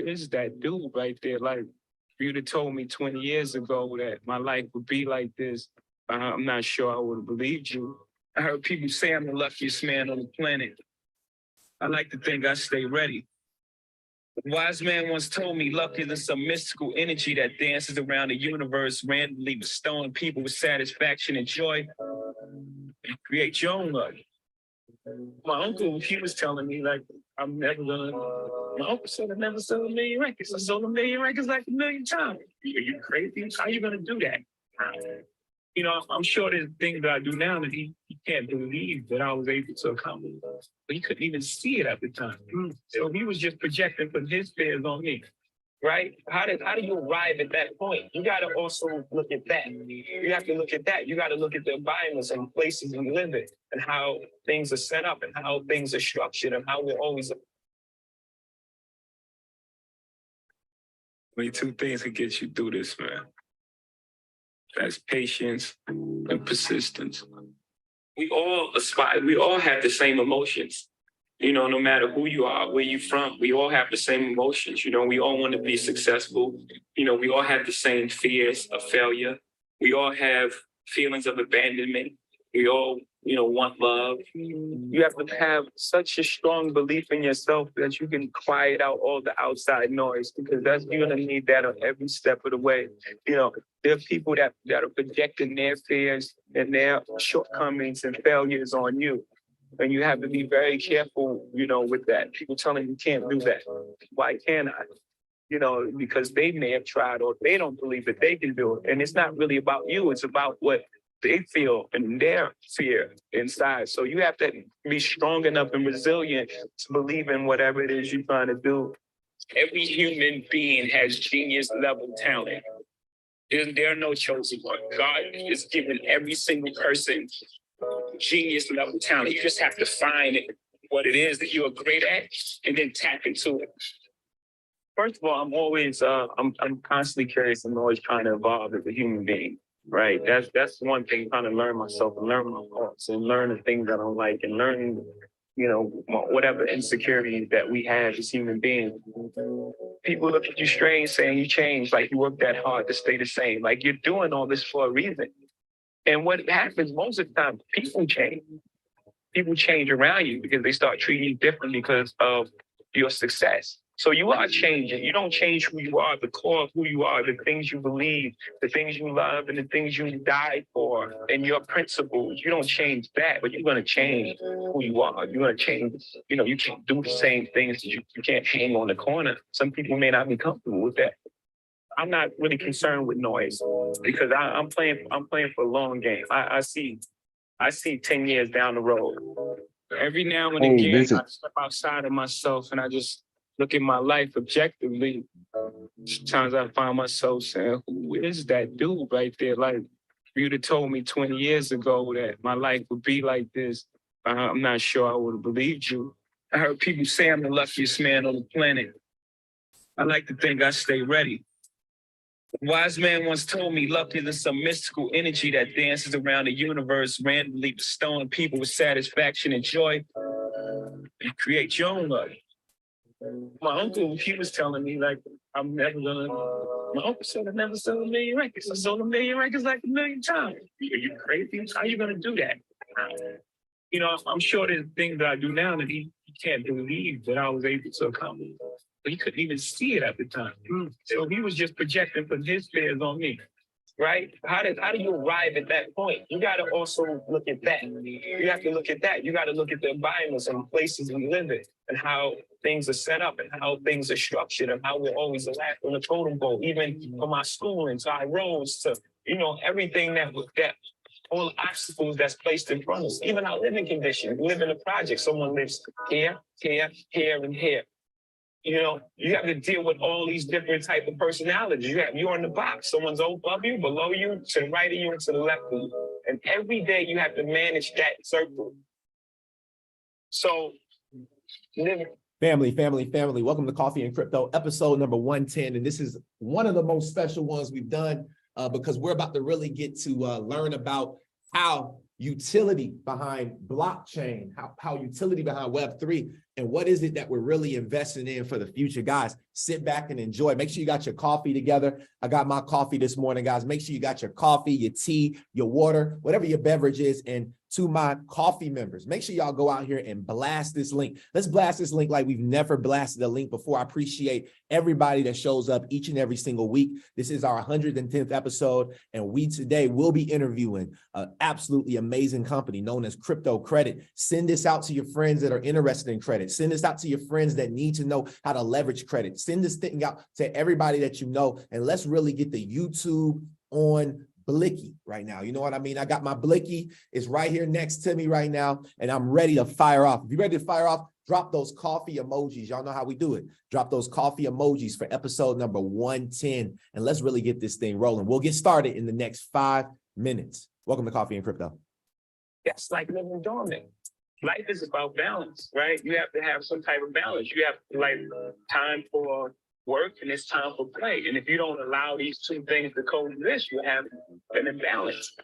is that dude right there? Like, if you'd have told me 20 years ago that my life would be like this, I'm not sure I would have believed you. I heard people say I'm the luckiest man on the planet. I like to think I stay ready. A wise man once told me luck is some mystical energy that dances around the universe, randomly bestowing people with satisfaction and joy. And create your own luck. My uncle, he was telling me, like, I'm never gonna. My uncle said I never sold 1,000,000 records. I sold 1,000,000 records like 1,000,000 times. Are you crazy? How are you gonna do that? You know, I'm sure there's things that I do now that he can't believe that I was able to accomplish. But he couldn't even see it at the time. So he was just projecting from his fears on me. Right? How do you arrive at that point? You got to also look at that. You have to look at that. You got to look at the environments and places we live in and how things are set up and how things are structured and how we're always. Only two things can get you through this, man. That's patience and persistence. We all aspire, we all have the same emotions. You know, no matter who you are, where you're from, we all have the same emotions. You know, we all want to be successful. You know, we all have the same fears of failure. We all have feelings of abandonment. We all, you know, want love. You have to have such a strong belief in yourself that you can quiet out all the outside noise, because you're going to need that on every step of the way. You know, there are people that are projecting their fears and their shortcomings and failures on you. And you have to be very careful, you know, with that. People telling you can't do that. Why can't I? You know, because they may have tried or they don't believe that they can do it. And it's not really about you. It's about what they feel and their fear inside. So you have to be strong enough and resilient to believe in whatever it is you're trying to do. Every human being has genius level talent. There are no chosen one. God is giving every single person genius level talent. You just have to find what it is that you are great at and then tap into it. First of all, I'm always I'm constantly curious and always trying to evolve as a human being. Right. That's one thing, trying to learn myself and learn my thoughts and learn the things I don't like and learn, you know, whatever insecurities that we have as human beings. People look at you strange saying you changed, like you work that hard to stay the same. Like you're doing all this for a reason. And what happens most of the time, people change. People change around you because they start treating you differently because of your success. So you are changing. You don't change who you are, the core of who you are, the things you believe, the things you love, and the things you die for, and your principles. You don't change that, but you're going to change who you are. You're going to change. You know, you can't do the same things. You can't hang on the corner. Some people may not be comfortable with that. I'm not really concerned with noise because I'm playing for a long game. I see 10 years down the road. Every now and again, Vincent, I step outside of myself and I just look at my life objectively. Sometimes I find myself saying, who is that dude right there? Like, if you'd have told me 20 years ago that my life would be like this, I'm not sure I would have believed you. I heard people say I'm the luckiest man on the planet. I like to think I stay ready. A wise man once told me luck is some mystical energy that dances around the universe, randomly bestowing people with satisfaction and joy. And create your own luck. My uncle, he was telling me, like, I'm never gonna. My uncle said I never sold 1,000,000 records. I sold 1,000,000 records like 1,000,000 times. Are you crazy? How are you gonna do that? You know, I'm sure there's things that I do now that he can't believe that I was able to accomplish. But he couldn't even see it at the time. So he was just projecting from his fears on me. Right? How do you arrive at that point? You got to also look at that. You have to look at that. You got to look at the environments and places we live in and how things are set up and how things are structured and how we're always last on the totem pole, even from our schooling to our roads to, you know, everything that all the obstacles that's placed in front of us, even our living conditions. We live in a project. Someone lives here, here, here, and here. You know, you have to deal with all these different type of personalities. You're in the box. Someone's above you, below you, to the right of you, and to the left of you. And every day you have to manage that circle. So, Family. Welcome to Coffee and Crypto, episode number 110. And this is one of the most special ones we've done because we're about to really get to learn about how utility behind blockchain, how utility behind Web3 and what is it that we're really investing in for the future. Guys, sit back and enjoy. Make sure you got your coffee together. I got my coffee this morning, guys. Make sure you got your coffee, your tea, your water, whatever your beverage is. And to my coffee members, make sure y'all go out here and blast this link. Let's blast this link like we've never blasted a link before. I appreciate everybody that shows up each and every single week. This is our 110th episode, and we today will be interviewing an absolutely amazing company known as Krypto Kredit. Send this out to your friends that are interested in credit. Send this out to your friends that need to know how to leverage credit. Send this thing out to everybody that you know, and let's really get the YouTube on Blicky right now. You know what I mean? I got my Blicky. It's right here next to me right now, and I'm ready to fire off. If you're ready to fire off, drop those coffee emojis. Y'all know how we do it. Drop those coffee emojis for episode number 110, and let's really get this thing rolling. We'll get started in the next 5 minutes. Welcome to Coffee and Crypto. That's like living dormant. Life is about balance, right? You have to have some type of balance. You have like time for work and it's time for play. And if you don't allow these two things to coexist, you have an imbalance.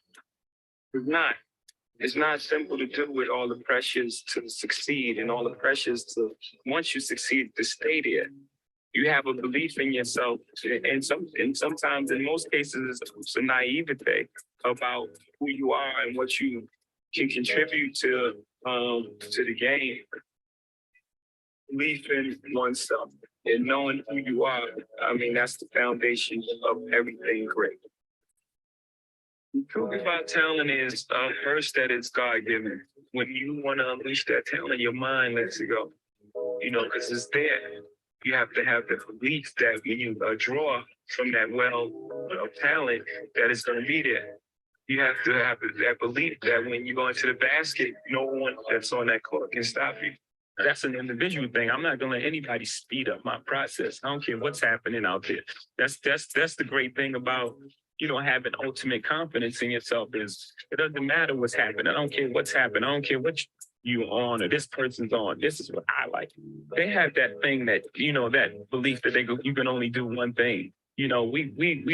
It's not simple to do with all the pressures to succeed and all the pressures to, once you succeed, to stay there. You have a belief in yourself, and sometimes, in most cases, it's a naivete about who you are and what you can contribute to the game. Belief in oneself and knowing who you are. I mean, that's the foundation of everything great. The truth about talent is first that it's God-given. When you want to unleash that talent, your mind lets it go. You know, because it's there. You have to have the belief that when you draw from that well of talent, that it's going to be there. You have to have that belief that when you go into the basket, no one that's on that court can stop you. That's an individual thing. I'm not going to let anybody speed up my process. I don't care what's happening out there. That's the great thing about, you know, having ultimate confidence in yourself is it doesn't matter what's happening. I don't care what's happening. I don't care what you on or this person's on. This is what I like. They have that thing that, you know, that belief that you can only do one thing. You know, we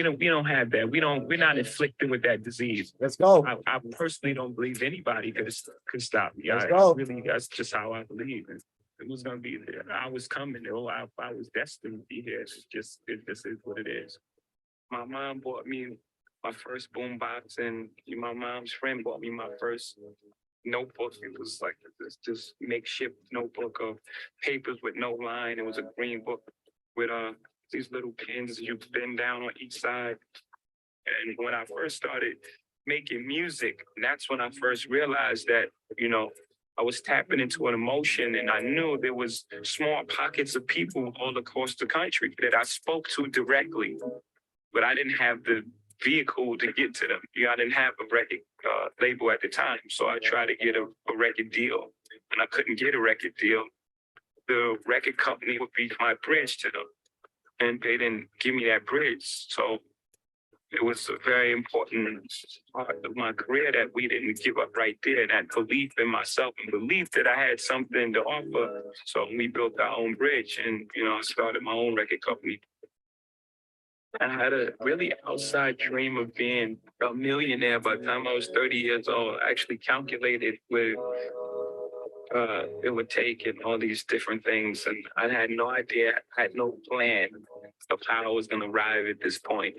don't have that. We're not inflicted with that disease. Let's go. I personally don't believe anybody could stop me. Let's go. Really, that's just how I believe. And it was gonna be there. I was coming. I was destined to be here. It just is what it is. My mom bought me my first boombox, and my mom's friend bought me my first notebook. It was like this makeshift notebook of papers with no line. It was a green book with these little pins you bend down on each side. And when I first started making music, that's when I first realized that, you know, I was tapping into an emotion, and I knew there was small pockets of people all across the country that I spoke to directly, but I didn't have the vehicle to get to them. You know, I didn't have a record label at the time, so I tried to get a record deal, and I couldn't get a record deal. The record company would be my bridge to them, and they didn't give me that bridge. So it was a very important part of my career that we didn't give up right there, that belief in myself and belief that I had something to offer. So we built our own bridge, and, you know, I started my own record company. I had a really outside dream of being a millionaire by the time I was 30 years old. I actually calculated what it would take and all these different things. And I had no idea, I had no plan of how I was going to arrive at this point.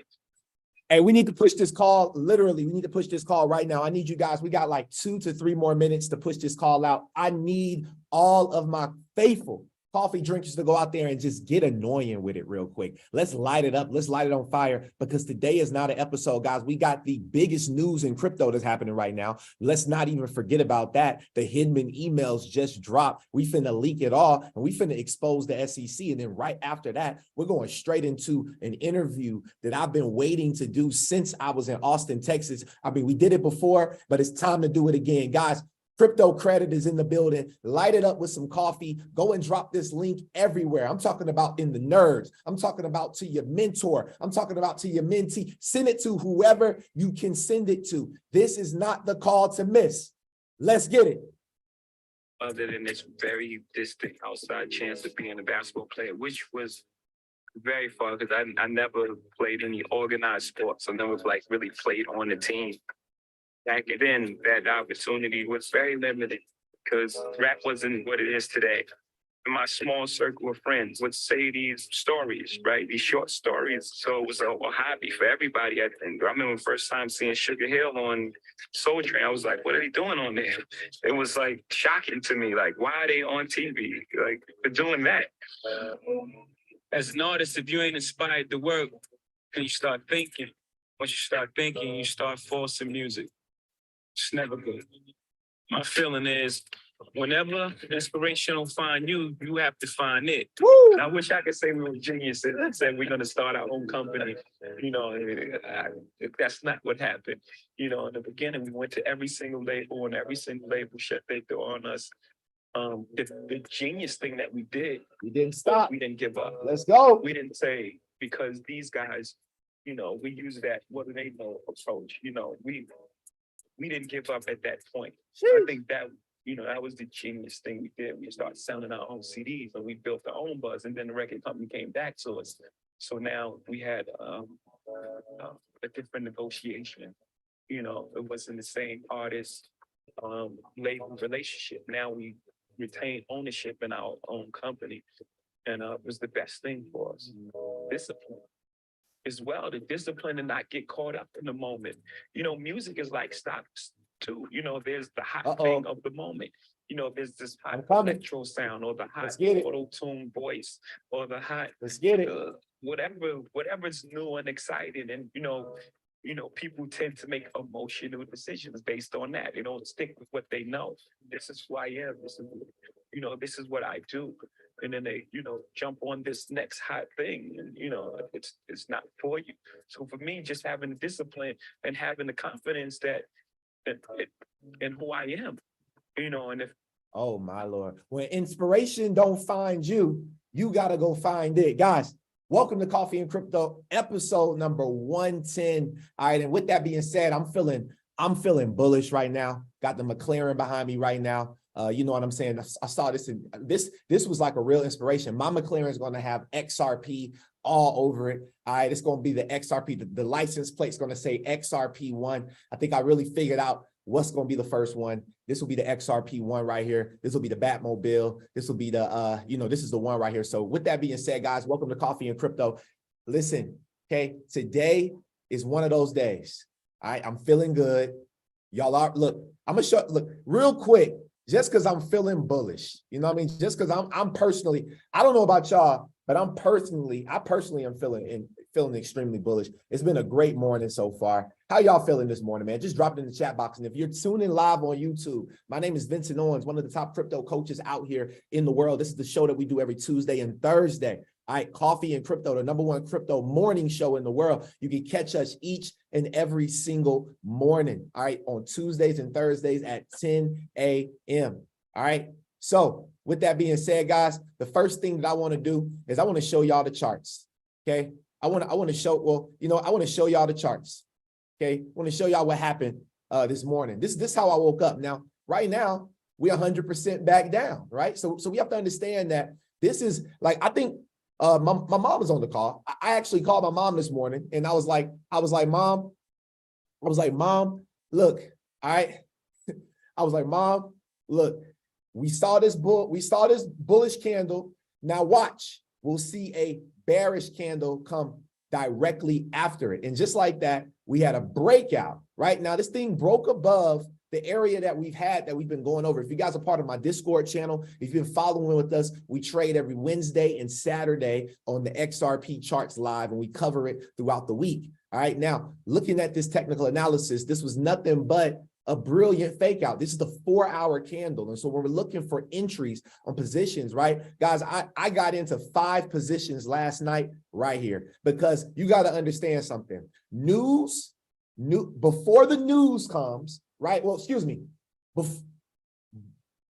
Hey, we need to push this call. Literally, we need to push this call right now. I need you guys. We got like 2 to 3 more minutes to push this call out. I need all of my faithful coffee drinkers to go out there and just get annoying with it real quick. Let's light it up. Let's light it on fire, because today is not an episode, guys. We got the biggest news in crypto that's happening right now. Let's not even forget about that. The Hinman emails just dropped. We finna leak it all, and we finna expose the SEC. And then right after that, we're going straight into an interview that I've been waiting to do since I was in Austin, Texas. I mean, we did it before, but it's time to do it again. Guys, Krypto Kredit is in the building. Light it up with some coffee. Go and drop this link everywhere. I'm talking about in the nerds. I'm talking about to your mentor. I'm talking about to your mentee. Send it to whoever you can send it to. This is not the call to miss. Let's get it. Other than this very distant outside chance of being a basketball player, which was very far, because I never played any organized sports. I never really played on the team. Back then, that opportunity was very limited because rap wasn't what it is today. my small circle of friends would say these stories, right? These short stories. So it was a hobby for everybody. I think. I remember the first time seeing Sugar Hill on Soul Train. I was like, what are they doing on there? It was like shocking to me. Like, why are they on TV? Like, for doing that. As an artist, if you ain't inspired to work, then you start thinking. Once you start thinking, you start forcing music. It's never good. My feeling is, whenever inspiration don't find you, you have to find it. Woo! And I wish I could say we were geniuses and said we're going to start our own company. You know, that's not what happened. You know, in the beginning, we went to every single label, and every single label shut their door on us. The genius thing that we did, We didn't stop. we didn't give up. Let's go. We didn't say, because these guys, you know, we use that what do they know approach. You know, we didn't give up at that point. I think that, you know, that was the genius thing we did. We started selling our own CDs and we built our own buzz, and then the record company came back to us. So now we had a different negotiation. You know, it wasn't the same artist label relationship. Now we retain ownership in our own company, and it was the best thing for us. Discipline as well, the discipline to not get caught up in the moment. You know, music is like stocks too. You know, there's the hot thing of the moment. You know, there's this hot electro sound, or the hot auto-tune voice, or the hot whatever's new and exciting. And you know, people tend to make emotional decisions based on that. They don't stick with what they know. This is who I am. This is what I do. And then they, you know, jump on this next hot thing, and you know, it's not for you. So for me, just having the discipline and having the confidence that in who I am, you know, and if oh my Lord, when inspiration don't find you, you gotta go find it, guys. Welcome to Coffee and Crypto, episode number 110. All right, and with that being said, I'm feeling bullish right now. Got the McLaren behind me right now. You know what I'm saying? I saw this, and this was like a real inspiration. My McLaren is going to have XRP all over it. All right, it's going to be the XRP. The license plate's going to say XRP1. I think I really figured out what's going to be the first one. This will be the XRP1 right here. This will be the Batmobile. This will be the, this is the one right here. So with that being said, guys, welcome to Coffee and Crypto. Listen, okay, today is one of those days. All right, I'm feeling good. Y'all are, look, I'm going to show, look, real quick, just because I'm feeling bullish, you know what I mean? Just because I'm personally, I don't know about y'all, but I personally am feeling extremely bullish. It's been a great morning so far. How y'all feeling this morning, man? Just drop it in the chat box. And if you're tuning live on YouTube, my name is Vincent Owens, one of the top crypto coaches out here in the world. This is the show that we do every Tuesday and Thursday. All right, Coffee and Crypto, the #1 crypto morning show in the world. You can catch us each and every single morning, all right, on Tuesdays and Thursdays at 10 a.m. All right. So with that being said, guys, the first thing that I want to do is I want to show y'all the charts. Okay. I want to show y'all the charts. Okay. I want to show y'all what happened this morning. This is how I woke up. Now, right now, we're 100% back down, right? So we have to understand that this is like, I think my mom was on the call. I actually called my mom this morning, and I was like, Mom, look, all right. I was like, Mom, look, we saw this bullish candle. Now watch, we'll see a bearish candle come directly after it. And just like that, we had a breakout. Right now, this thing broke above the area that we've been going over. If you guys are part of my Discord channel, if you've been following with us, we trade every Wednesday and Saturday on the XRP charts live, and we cover it throughout the week. All right. Now, looking at this technical analysis, this was nothing but a brilliant fake out. This is the 4-hour candle. And so when we're looking for entries on positions, right, guys, I got into 5 positions last night right here, because you got to understand something. Before the news comes, right? Well, excuse me.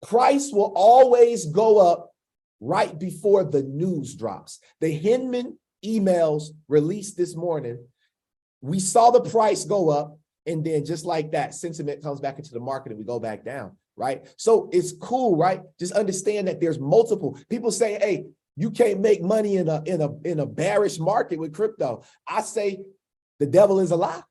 Price will always go up right before the news drops. The Hinman emails released this morning, we saw the price go up, and then just like that, sentiment comes back into the market and we go back down, right? So it's cool, right? Just understand that there's multiple people say, hey, you can't make money in a bearish market with crypto. I say the devil is a lie.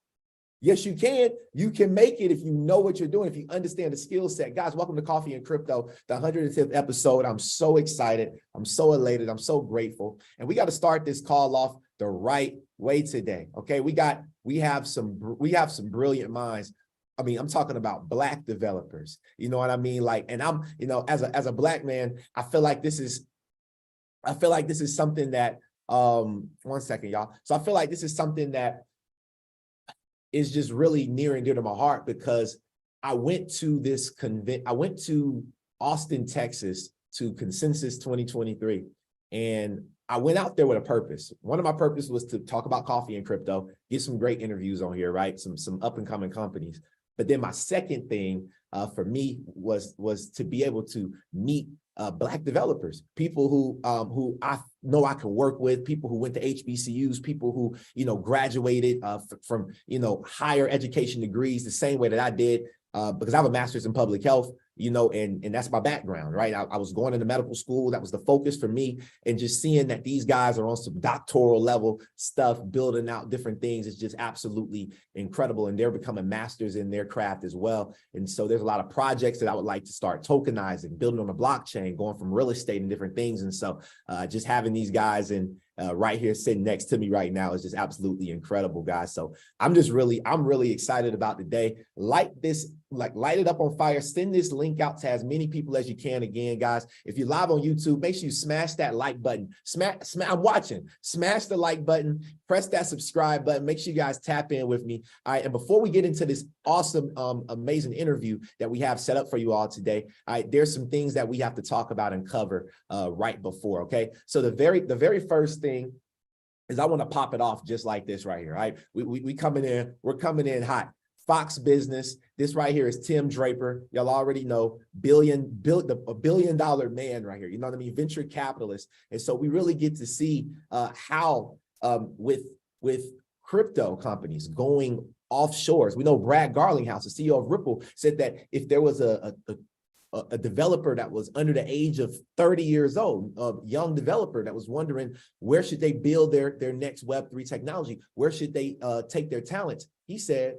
Yes, you can. You can make it if you know what you're doing, if you understand the skill set. Guys, welcome to Coffee and Crypto, the 105th episode. I'm so excited. I'm so elated. I'm so grateful. And we got to start this call off the right way today. Okay, we have some brilliant minds. I mean, I'm talking about Black developers. You know what I mean? Like, and I'm, as a Black man, I feel like this is something that, one second, y'all. So I feel like this is something that is just really near and dear to my heart, because I went to Austin, Texas to Consensus 2023. And I went out there with a purpose. One of my purposes was to talk about coffee and crypto, get some great interviews on here, right? Some up and coming companies. But then my second thing for me was to be able to meet Black developers, people who I know I can work with, people who went to HBCUs, people who, graduated from, higher education degrees the same way that I did, because I have a master's in public health, and that's my background, right? I was going into medical school. That was the focus for me. And just seeing that these guys are on some doctoral level stuff, building out different things, is just absolutely incredible. And they're becoming masters in their craft as well. And so there's a lot of projects that I would like to start tokenizing, building on the blockchain, going from real estate and different things. And so just having these guys right here sitting next to me right now is just absolutely incredible, guys. So I'm really excited about the day. Light it up on fire. Send this link out to as many people as you can. Again, guys, if you're live on YouTube, make sure you smash that like button. I'm watching. Smash the like button. Press that subscribe button. Make sure you guys tap in with me. All right. And before we get into this awesome, amazing interview that we have set up for you all today, all right, there's some things that we have to talk about and cover right before. Okay. So the very first thing is I want to pop it off just like this right here. All right. We're coming in hot. Fox Business. This right here is Tim Draper. Y'all already know, a $1 billion man right here. You know what I mean? Venture capitalist. And so we really get to see how with crypto companies going offshores. We know Brad Garlinghouse, the CEO of Ripple, said that if there was a developer that was under the age of 30 years old, a young developer that was wondering where should they build their next Web3 technology, where should they take their talents, he said,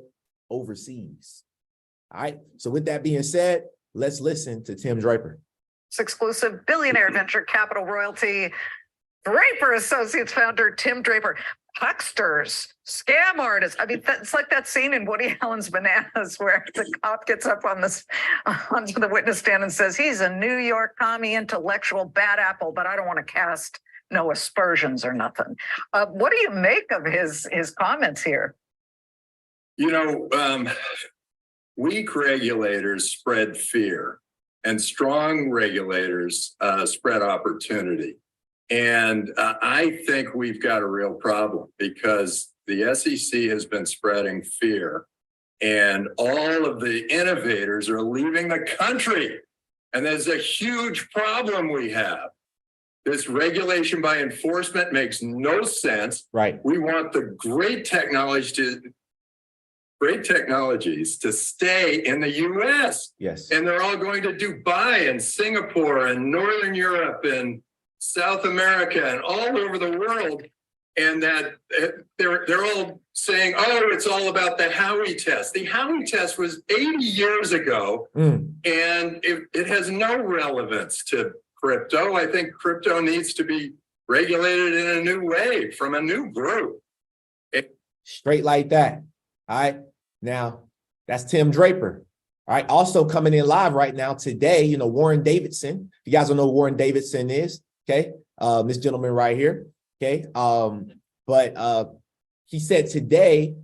overseas. All right. So with that being said, let's listen to Tim Draper. It's exclusive billionaire venture capital royalty Draper Associates founder Tim Draper. Hucksters, scam artists. I mean, it's like that scene in Woody Allen's Bananas where the cop gets up onto the witness stand and says, he's a New York commie intellectual bad apple, but I don't want to cast no aspersions or nothing. What do you make of his comments here? Weak regulators spread fear, and strong regulators spread opportunity. And I think we've got a real problem because the SEC has been spreading fear, and all of the innovators are leaving the country. And there's a huge problem we have. This regulation by enforcement makes no sense. Right. We want the great technologies to stay in the US. Yes. And they're all going to Dubai and Singapore and Northern Europe and South America and all over the world. And that they're all saying, oh, it's all about the Howey test. The Howey test was 80 years ago, and it has no relevance to crypto. I think crypto needs to be regulated in a new way from a new group. Straight like that. All right. Now, that's Tim Draper. All right. Also coming in live right now today, Warren Davidson. If you guys don't know who Warren Davidson is, okay. This gentleman right here. Okay. But he said today,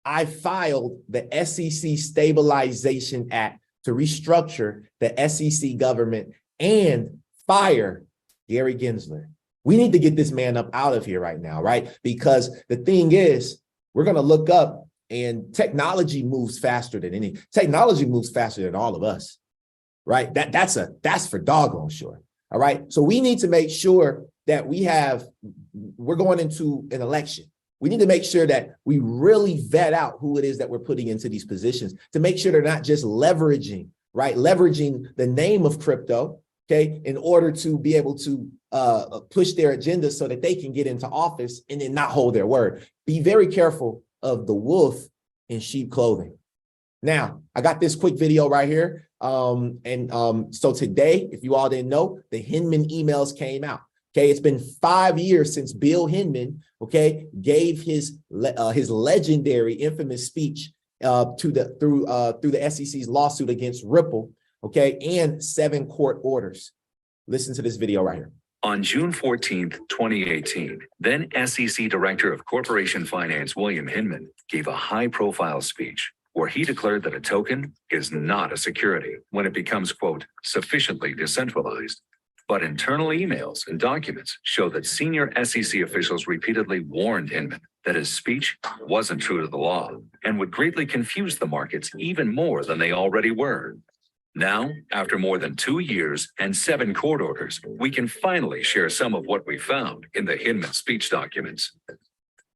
I filed the SEC Stabilization Act to restructure the SEC government and fire Gary Gensler. We need to get this man up out of here right now, right? Because the thing is, we're going to look up, and technology moves faster than all of us, right? That's for doggone sure. All right. So we need to make sure that we're going into an election. We need to make sure that we really vet out who it is that we're putting into these positions to make sure they're not just leveraging the name of crypto, okay, in order to be able to push their agenda so that they can get into office and then not hold their word. Be very careful of the wolf in sheep clothing. Now, I got this quick video right here. So today, if you all didn't know, the Hinman emails came out. Okay, it's been 5 years since Bill Hinman, okay, gave his legendary, infamous speech through the SEC's lawsuit against Ripple, okay, and 7 court orders. Listen to this video right here. On June 14th, 2018, then SEC Director of Corporation Finance William Hinman gave a high-profile speech where he declared that a token is not a security when it becomes, quote, sufficiently decentralized. But internal emails and documents show that senior SEC officials repeatedly warned Hinman that his speech wasn't true to the law and would greatly confuse the markets even more than they already were. Now, after more than 2 years and 7 court orders, we can finally share some of what we found in the Hinman speech documents.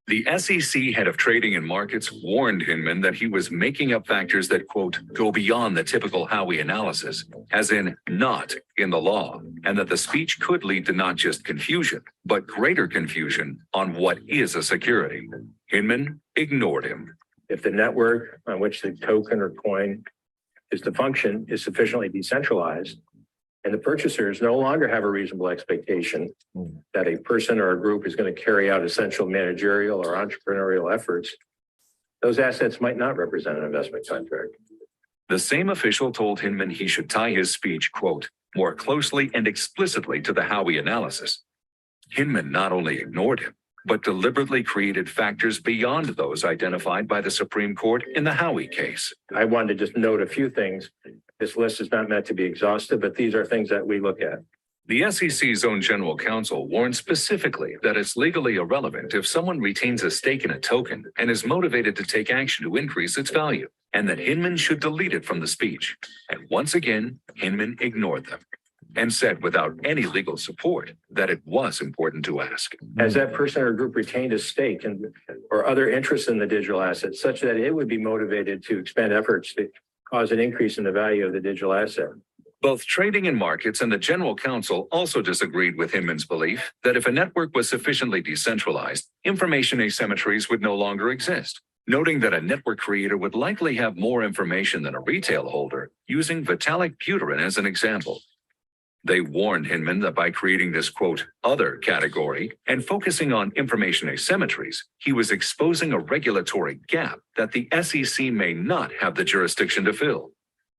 The SEC head of trading and markets warned Hinman that he was making up factors that, quote, go beyond the typical Howey analysis, as in not in the law, and that the speech could lead to not just confusion, but greater confusion on what is a security. Hinman ignored him. If the network on which the token or coin is to function is sufficiently decentralized, and the purchasers no longer have a reasonable expectation that a person or a group is going to carry out essential managerial or entrepreneurial efforts, those assets might not represent an investment contract. The same official told Hinman he should tie his speech, quote, more closely and explicitly to the Howey analysis. Hinman not only ignored him, but deliberately created factors beyond those identified by the Supreme Court in the Howey case. I wanted to just note a few things. This list is not meant to be exhaustive, but these are things that we look at. The SEC's own general counsel warned specifically that it's legally irrelevant if someone retains a stake in a token and is motivated to take action to increase its value, and that Hinman should delete it from the speech. And once again, Hinman ignored them and said without any legal support that it was important to ask. Has that person or group retained a stake or other interest in the digital asset such that it would be motivated to expend efforts to cause an increase in the value of the digital asset? Both trading and markets and the general counsel also disagreed with Hinman's belief that if a network was sufficiently decentralized, information asymmetries would no longer exist, noting that a network creator would likely have more information than a retail holder, using Vitalik Buterin as an example. They warned Hinman that by creating this, quote, other category and focusing on information asymmetries, he was exposing a regulatory gap that the SEC may not have the jurisdiction to fill.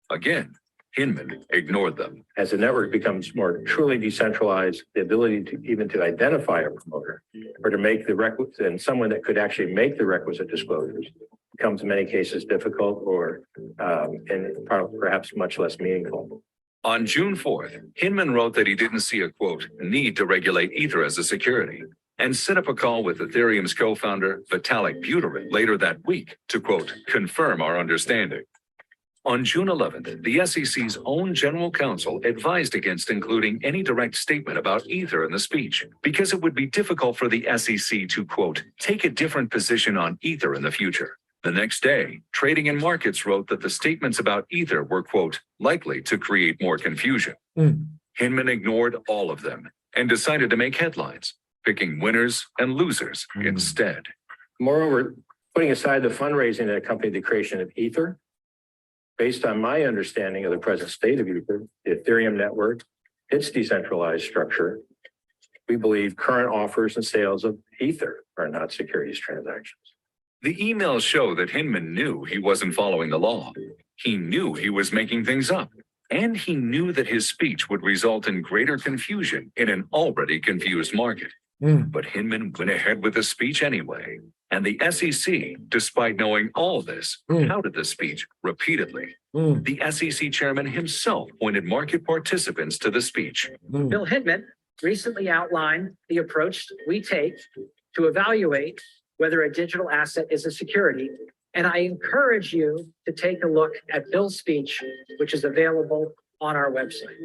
Again, Hinman ignored them. As the network becomes more truly decentralized, the ability to even to identify a promoter or to make the requisite, and someone that could actually make the requisite disclosures becomes in many cases difficult or and perhaps much less meaningful. On June 4th, Hinman wrote that he didn't see a, quote, need to regulate Ether as a security, and set up a call with Ethereum's co-founder, Vitalik Buterin, later that week to, quote, confirm our understanding. On June 11th, the SEC's own general counsel advised against including any direct statement about Ether in the speech because it would be difficult for the SEC to, quote, take a different position on Ether in the future. The next day, Trading and Markets wrote that the statements about Ether were, quote, likely to create more confusion. Hinman ignored all of them and decided to make headlines, picking winners and losers instead. Moreover, putting aside the fundraising that accompanied the creation of Ether, based on my understanding of the present state of Ether, the Ethereum network, its decentralized structure, we believe current offers and sales of Ether are not securities transactions. The emails show that Hinman knew he wasn't following the law. He knew he was making things up, and he knew that his speech would result in greater confusion in an already confused market. But Hinman went ahead with the speech anyway, and the SEC, despite knowing all this, touted the speech repeatedly. The SEC chairman himself pointed market participants to the speech. Bill Hinman recently outlined the approach we take to evaluate whether a digital asset is a security. And I encourage you to take a look at Bill's speech, which is available on our website.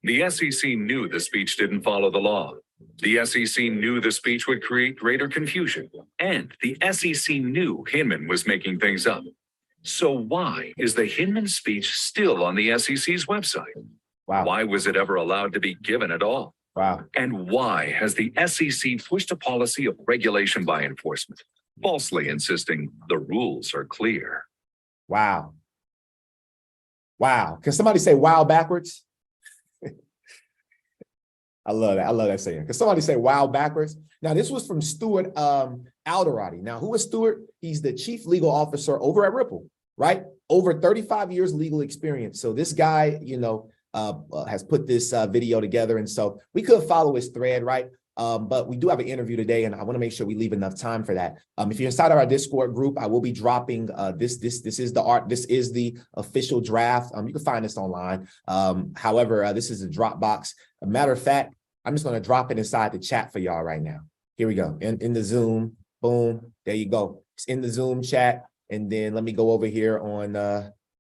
The SEC knew the speech didn't follow the law. The SEC knew the speech would create greater confusion, and the SEC knew Hinman was making things up. So why is the Hinman speech still on the SEC's website? Wow. Why was it ever allowed to be given at all? Wow. And why has the SEC pushed a policy of regulation by enforcement? falsely insisting the rules are clear. Wow. Wow. Can somebody say wow backwards? I love that. I love that saying. Can somebody say wow backwards? Now, this was from Stuart Alderati. Now, who is Stuart? He's the chief legal officer over at Ripple, right? Over 35 years legal experience. So this guy, has put this video together. And so we could follow his thread, right? But we do have an interview today, and I want to make sure we leave enough time for that. If you're inside of our Discord group, I will be dropping this is the official draft. You can find this online. However, this is a Dropbox. A matter of fact, I'm just going to drop it inside the chat for y'all right now. Here we go. In the Zoom, boom, there you go. It's in the Zoom chat. And then let me go over here on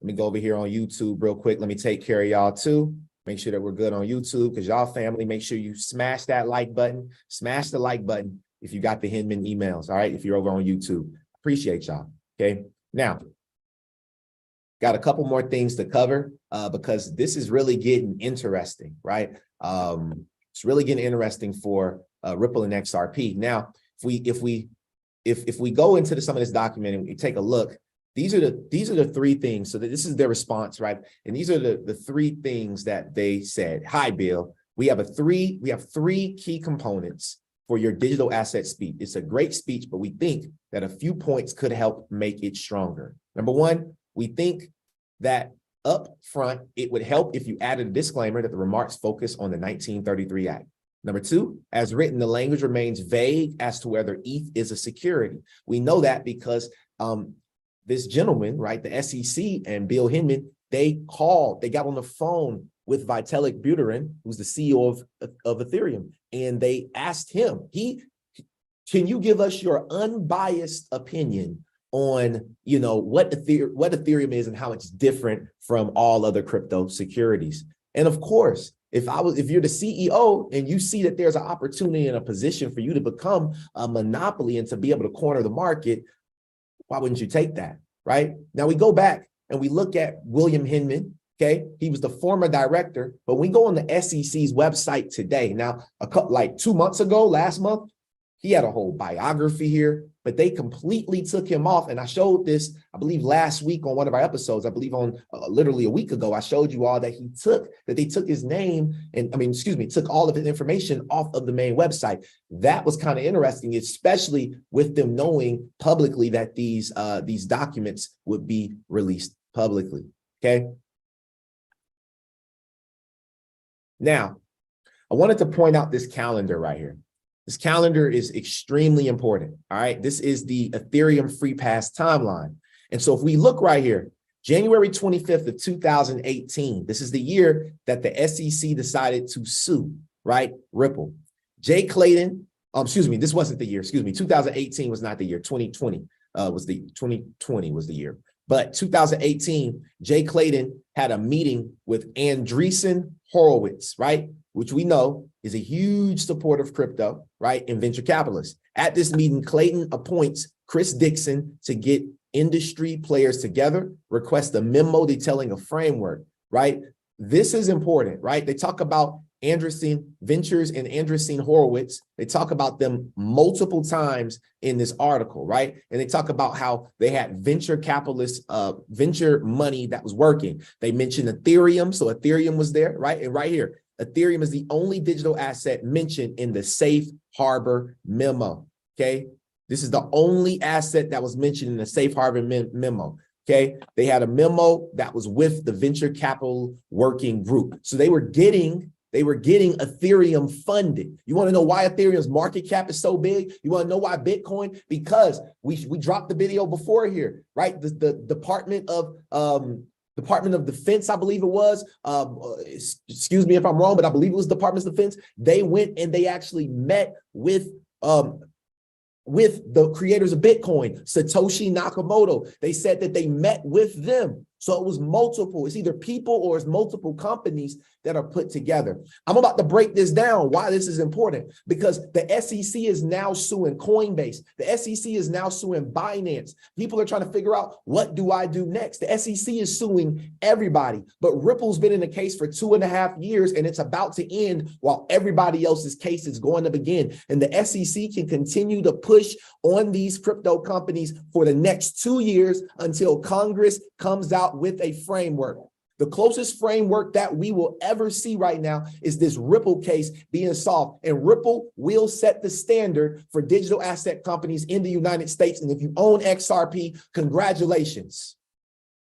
YouTube real quick. Let me take care of y'all too. Make sure that we're good on YouTube, because y'all family, make sure you smash that like button. Smash the like button if you got the Hinman emails, all right? If you're over on YouTube. Appreciate y'all, okay? Now, got a couple more things to cover because this is really getting interesting, right? It's really getting interesting for Ripple and XRP. Now, if we go into some of this document and we take a look, these are the three things. So this is their response, right? And these are the three things that they said. Hi, Bill. We have three key components for your digital asset speech. It's a great speech, but we think that a few points could help make it stronger. Number one, we think that up front, it would help if you added a disclaimer that the remarks focus on the 1933 Act. Number two, as written, the language remains vague as to whether ETH is a security. We know that because this gentleman, right, the SEC and Bill Hinman, they got on the phone with Vitalik Buterin, who's the CEO of Ethereum, and they asked him, can you give us your unbiased opinion on, what Ethereum is and how it's different from all other crypto securities? And of course, if you're the CEO and you see that there's an opportunity and a position for you to become a monopoly and to be able to corner the market, why wouldn't you take that, right? Now we go back and we look at William Hinman, okay? He was the former director, but we go on the SEC's website today. Now, like 2 months ago, last month, he had a whole biography here, but they completely took him off. And I showed this, I believe, last week on one of our episodes. I believe on literally a week ago, I showed you all that they took his name and took all of his information off of the main website. That was kind of interesting, especially with them knowing publicly that these documents would be released publicly. Okay. Now, I wanted to point out this calendar right here. This calendar is extremely important, all right? This is the Ethereum Free Pass timeline. And so if we look right here, January 25th of 2018, this is the year that the SEC decided to sue, right? Ripple. Jay Clayton, this wasn't the year, 2018 was not the year, 2020 was the year. But 2018, Jay Clayton had a meeting with Andreessen Horowitz, right? Which we know is a huge supporter of crypto, right? And venture capitalists. At this meeting, Clayton appoints Chris Dixon to get industry players together, request a memo detailing a framework, right? This is important, right? They talk about Andreessen Ventures and Andreessen Horowitz. They talk about them multiple times in this article, right? And they talk about how they had venture capitalists, venture money that was working. They mentioned Ethereum, so Ethereum was there, right? And right here, Ethereum is the only digital asset mentioned in the safe harbor memo, okay? This is the only asset that was mentioned in the safe harbor memo, okay? They had a memo that was with the venture capital working group. So they were getting Ethereum funded. You want to know why Ethereum's market cap is so big? You want to know why Bitcoin? Because we dropped the video before here, right? The Department of Defense, I believe it was, excuse me if I'm wrong, but I believe it was Department of Defense. They went and they actually met with the creators of Bitcoin, Satoshi Nakamoto. They said that they met with them. So it was multiple, it's either people or it's multiple companies that are put together. I'm about to break this down, why this is important, because the SEC is now suing Coinbase. The SEC is now suing Binance. People are trying to figure out, what do I do next? The SEC is suing everybody, but Ripple's been in the case for 2.5 years, and it's about to end while everybody else's case is going to begin. And the SEC can continue to push on these crypto companies for the next 2 years until Congress comes out with a framework. The closest framework that we will ever see right now is this Ripple case being solved. And Ripple will set the standard for digital asset companies in the United States. And if you own XRP, congratulations.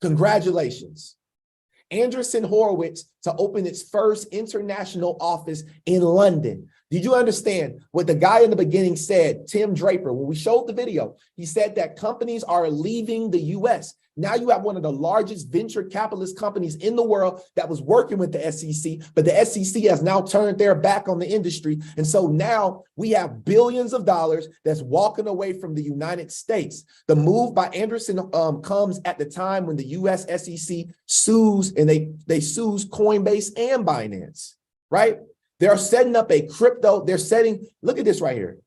Congratulations. Andreessen Horowitz to open its first international office in London. Did you understand what the guy in the beginning said, Tim Draper, when we showed the video? He said that companies are leaving the US. Now you have one of the largest venture capitalist companies in the world that was working with the SEC, but the SEC has now turned their back on the industry. And so now we have billions of dollars that's walking away from the United States. The move by Andreessen comes at the time when the US SEC sues, and they sues Coinbase and Binance, right? They're setting up a crypto. Look at this right here.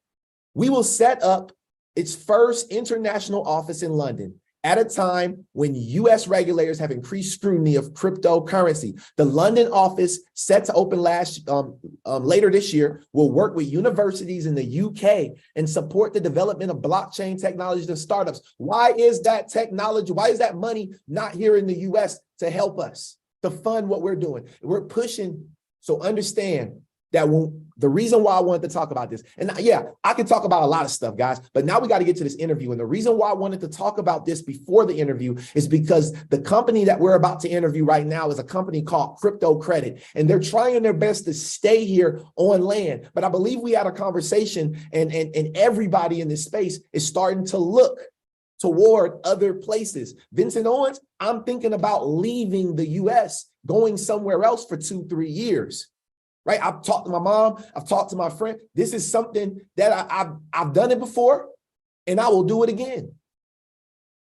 We will set up its first international office in London at a time when US regulators have increased scrutiny of cryptocurrency. The London office, set to open later this year, will work with universities in the UK and support the development of blockchain technologies and startups. Why is that technology, why is that money not here in the US to help us, to fund what we're doing? We're pushing. So understand that the reason why I wanted to talk about this, and yeah, I can talk about a lot of stuff, guys, but now we got to get to this interview. And the reason why I wanted to talk about this before the interview is because the company that we're about to interview right now is a company called Krypto Kredit, and they're trying their best to stay here on land. But I believe we had a conversation, and everybody in this space is starting to look toward other places. Vincent Owens, I'm thinking about leaving the US, going somewhere else for 2-3 years, right? I've talked to my mom, I've talked to my friend. This is something that I've done it before, and I will do it again.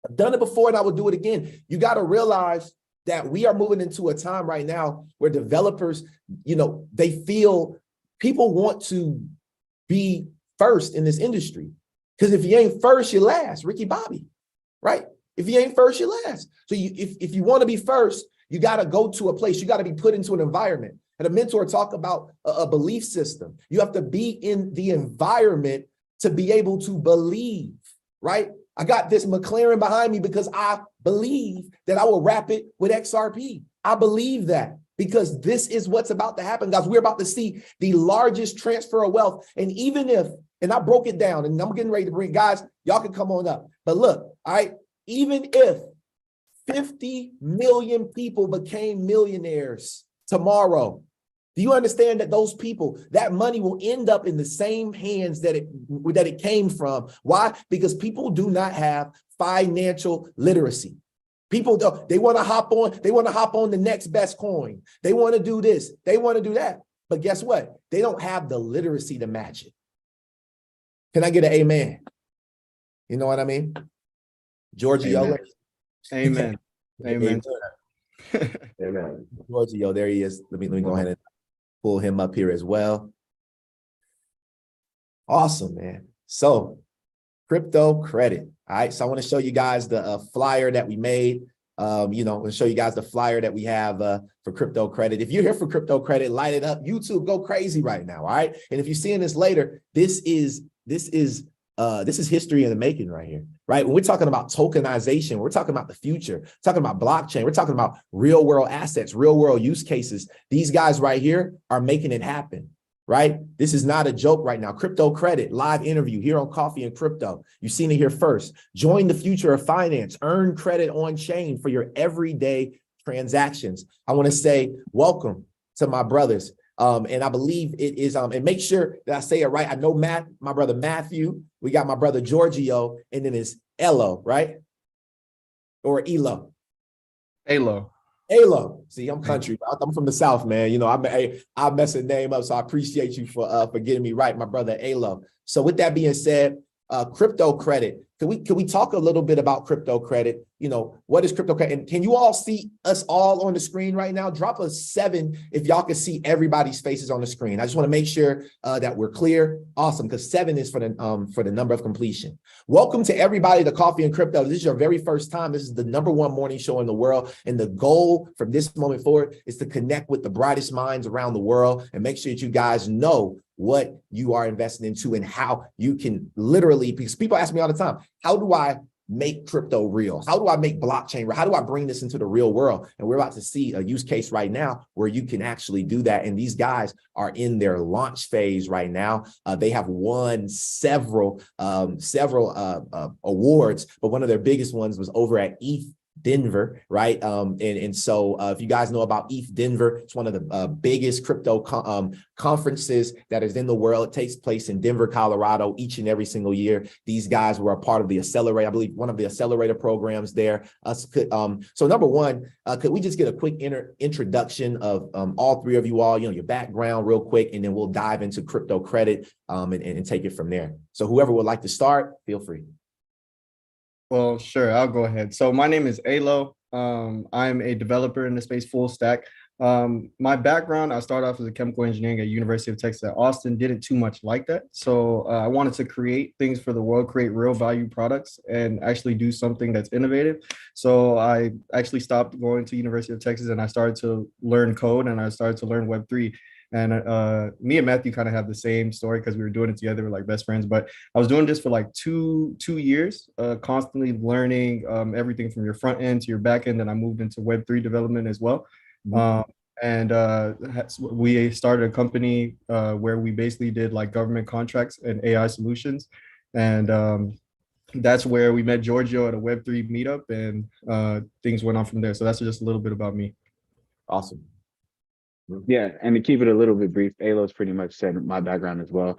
I've done it before, and I will do it again. You got to realize that we are moving into a time right now where developers, they feel people want to be first in this industry. Because if you ain't first, you last. Ricky Bobby, right? If you ain't first, you last. So if you want to be first, you got to go to a place. You got to be put into an environment. And a mentor talk about a belief system. You have to be in the environment to be able to believe, right? I got this McLaren behind me because I believe that I will wrap it with XRP. I believe that because this is what's about to happen, guys. We're about to see the largest transfer of wealth. And even if, and I broke it down, and I'm getting ready to bring, guys, y'all can come on up. But look, all right, even if 50 million people became millionaires tomorrow, do you understand that those people, that money will end up in the same hands that it came from? Why? Because people do not have financial literacy. People don't, they want to hop on the next best coin. They want to do this, they want to do that. But guess what? They don't have the literacy to match it. Can I get an amen? You know what I mean? Giorgio. Amen. Amen. Amen. Giorgio, there he is. Let me go ahead and pull him up here as well. Awesome, man. So, Krypto Kredit. All right. So I want to show you guys the flyer that we made. We'll show you guys the flyer that we have for Krypto Kredit. If you're here for Krypto Kredit, light it up. YouTube, go crazy right now. All right. And if you're seeing this later, this is history in the making right here, right? When we're talking about tokenization, we're talking about the future, talking about blockchain, we're talking about real world assets, real world use cases. These guys right here are making it happen, right? This is not a joke right now. Krypto Kredit, live interview here on Coffee and Crypto. You've seen it here first. Join the future of finance, earn credit on chain for your everyday transactions. I want to say welcome to my brothers. And I believe it is, and make sure that I say it right. I know my brother Matthew, we got my brother Giorgio, and then it's Elo, right? Or Elo. Elo. See, I'm country. I'm from the South, man. I mess a name up, so I appreciate you for getting me right, my brother Elo. So with that being said, Krypto Kredit, can we talk a little bit about crypto credit? You know, what is crypto credit? And can you all see us all on the screen right now? Drop a 7 if y'all can see everybody's faces on the screen. I just want to make sure that we're clear. Awesome, because 7 is for the number of completion. Welcome to everybody to Coffee and Crypto. This is your very first time. This is the #1 morning show in the world. And the goal from this moment forward is to connect with the brightest minds around the world and make sure that you guys know what you are investing into and how you can literally, because people ask me all the time, how do I make crypto real? How do I make blockchain real? How do I bring this into the real world? And we're about to see a use case right now where you can actually do that. And these guys are in their launch phase right now. They have won several awards, but one of their biggest ones was over at ETH Denver, right? So if you guys know about ETH Denver, it's one of the biggest crypto conferences that is in the world. It takes place in Denver, Colorado, each and every single year. These guys were a part of the accelerator, I believe one of the accelerator programs there. So number one, could we just get a quick introduction of all 3 of you all, you know, your background real quick, and then we'll dive into crypto credit and take it from there. So whoever would like to start, feel free. Well, sure, I'll go ahead. So my name is Alo. I'm a developer in the space, full stack. My background, I started off as a chemical engineering at University of Texas at Austin. Didn't too much like that. So I wanted to create things for the world, create real value products, and actually do something that's innovative. So I actually stopped going to University of Texas and I started to learn code and I started to learn Web3. And me and Matthew kind of have the same story because we were doing it together, we're like best friends. But I was doing this for like two years, constantly learning everything from your front end to your back end. And I moved into Web3 development as well. We started a company where we basically did like government contracts and AI solutions. And that's where we met Giorgio at a Web3 meetup, and things went on from there. So that's just a little bit about me. Awesome. Yeah, and to keep it a little bit brief, Alo's pretty much said my background as well.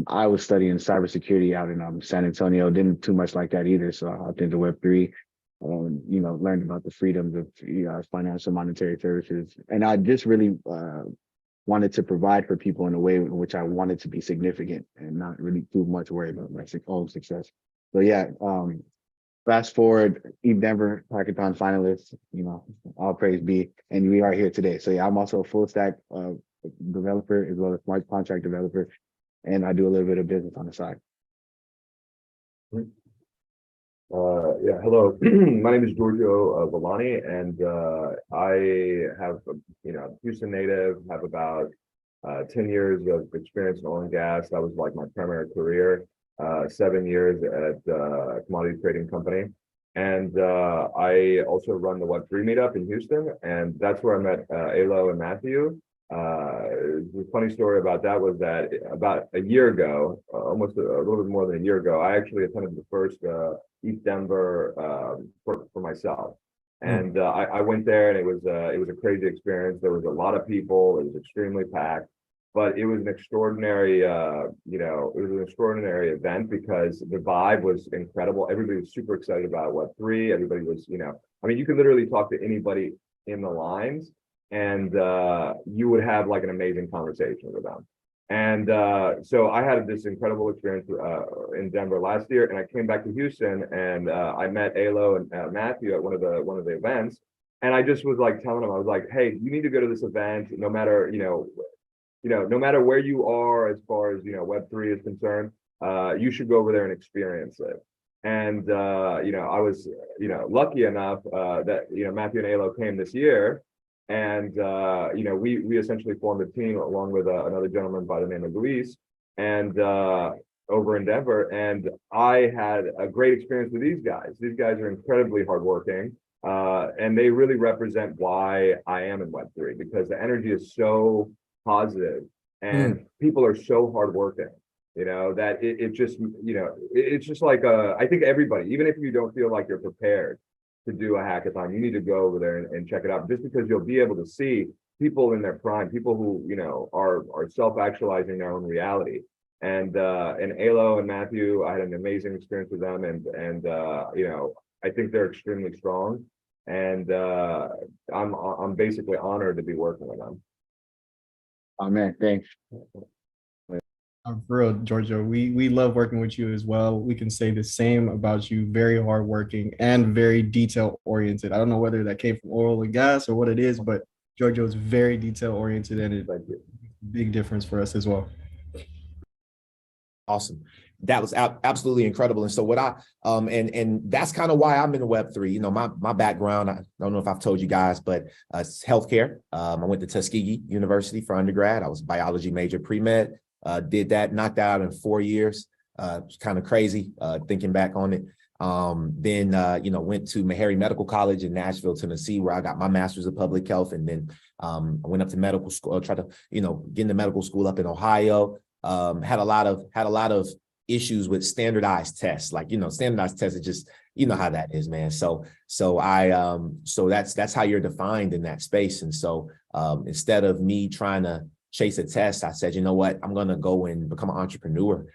I was studying cybersecurity out in San Antonio. Didn't too much like that either, so I hopped into Web3. You know, learned about the freedoms of financial monetary services, and I just really wanted to provide for people in a way in which I wanted to be significant and not really too much worry about my own success. So yeah, fast forward, ETH Denver hackathon finalists, you know, all praise be, and we are here today. So yeah, I'm also a full stack developer as well as smart contract developer, and I do a little bit of business on the side. Yeah, hello. My name is Giorgio Villani, and I have, Houston native, have about 10 years of experience in oil and gas. That was like my primary career. 7 years at a commodity trading company. And I also run the Web3 meetup in Houston, and that's where I met Alo and Matthew. The funny story about that was that about a year ago, almost a little bit more than a year ago, I actually attended the first ETH Denver for myself. And I went there, and it was a crazy experience. There was a lot of people. It was extremely packed. But it was an extraordinary, event because the vibe was incredible. Everybody was super excited about Web3. Everybody was, you could literally talk to anybody in the lines, and you would have like an amazing conversation with them. And so I had this incredible experience in Denver last year, and I came back to Houston, and I met Alo and Matthew at one of the events, and I just was like telling them, I was like, hey, you need to go to this event, no matter no matter where you are as far as Web3 is concerned, you should go over there and experience it. And I was lucky enough that Matthew and Alo came this year, and we essentially formed a team along with another gentleman by the name of Luis, and over in Denver. And I had a great experience with these guys. These guys are incredibly hardworking, and they really represent why I am in Web3, because the energy is so positive, and people are so hardworking, that it just, it's just like, I think everybody, even if you don't feel like you're prepared to do a hackathon, you need to go over there and check it out, just because you'll be able to see people in their prime, people who, are self-actualizing their own reality. And Alo and Matthew, I had an amazing experience with them, and I think they're extremely strong, and I'm basically honored to be working with them. Oh man, thanks. For real, Giorgio, we love working with you as well. We can say the same about you. Very hardworking and very detail oriented. I don't know whether that came from oil and gas or what it is, but Giorgio is very detail oriented, and it's a big difference for us as well. Awesome. That was absolutely incredible. And so what and that's kind of why I'm in Web3. You know, my background, I don't know if I've told you guys, but it's healthcare. I went to Tuskegee University for undergrad. I was a biology major pre-med, did that, knocked out in 4 years. It's kind of crazy thinking back on it. Then, you know, went to Meharry Medical College in Nashville, Tennessee, where I got my master's of public health. And then I went up to medical school, tried to, you know, get into medical school up in Ohio. Had a lot of issues with standardized tests. Like, you know, standardized tests is just, you know how that is, man. So that's how you're defined in that space. And so instead of me trying to chase a test, I said, you know what, I'm going to go and become an entrepreneur.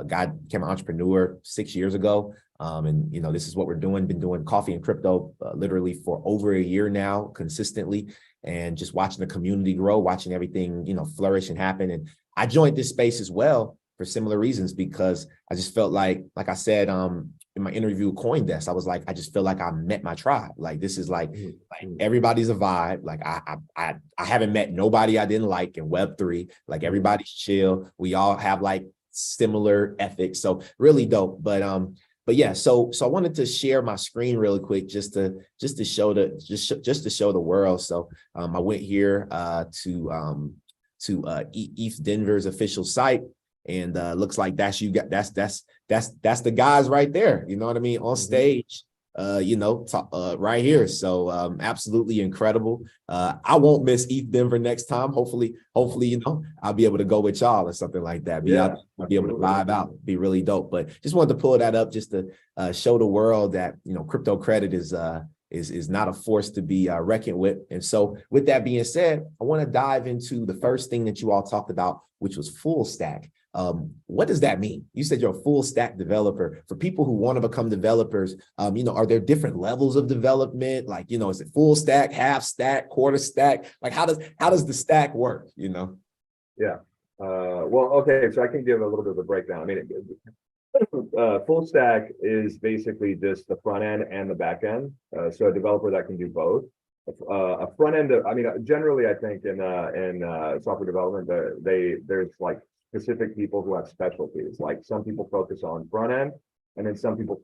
Became an entrepreneur 6 years ago. And, you know, this is what we're doing, been doing coffee and crypto literally for over a year now, consistently, and just watching the community grow, watching everything, you know, flourish and happen. And I joined this space as well for similar reasons, because I just felt like I said, in my interview with CoinDesk, I was like, I just feel like I met my tribe. Like, this is like everybody's a vibe. Like I haven't met nobody I didn't like in Web3. Like, everybody's chill. We all have like similar ethics. So really dope. But yeah, so I wanted to share my screen really quick just to show the world. So I went here to ETH Denver's official site, and looks like that's that's the guys right there. You know what I mean, on stage. You know, right here. So absolutely incredible. I won't miss ETH Denver next time. Hopefully, you know, I'll be able to go with y'all or something like that. I'll be able to vibe out. Be really dope. But just wanted to pull that up just to show the world that, you know, crypto credit is not a force to be reckoned with. And so with that being said, I want to dive into the first thing that you all talked about, which was full stack. What does that mean? You said you're a full stack developer. For people who want to become developers, you know, are there different levels of development? Like, you know, is it full stack, half stack, quarter stack? Like, how does the stack work, you know? Yeah. Well, okay, so I can give a little bit of a breakdown. I mean, full stack is basically just the front end and the back end. So a developer that can do both. A front end, I mean, generally, I think in software development, there's like specific people who have specialties. Like, some people focus on front end, and then some people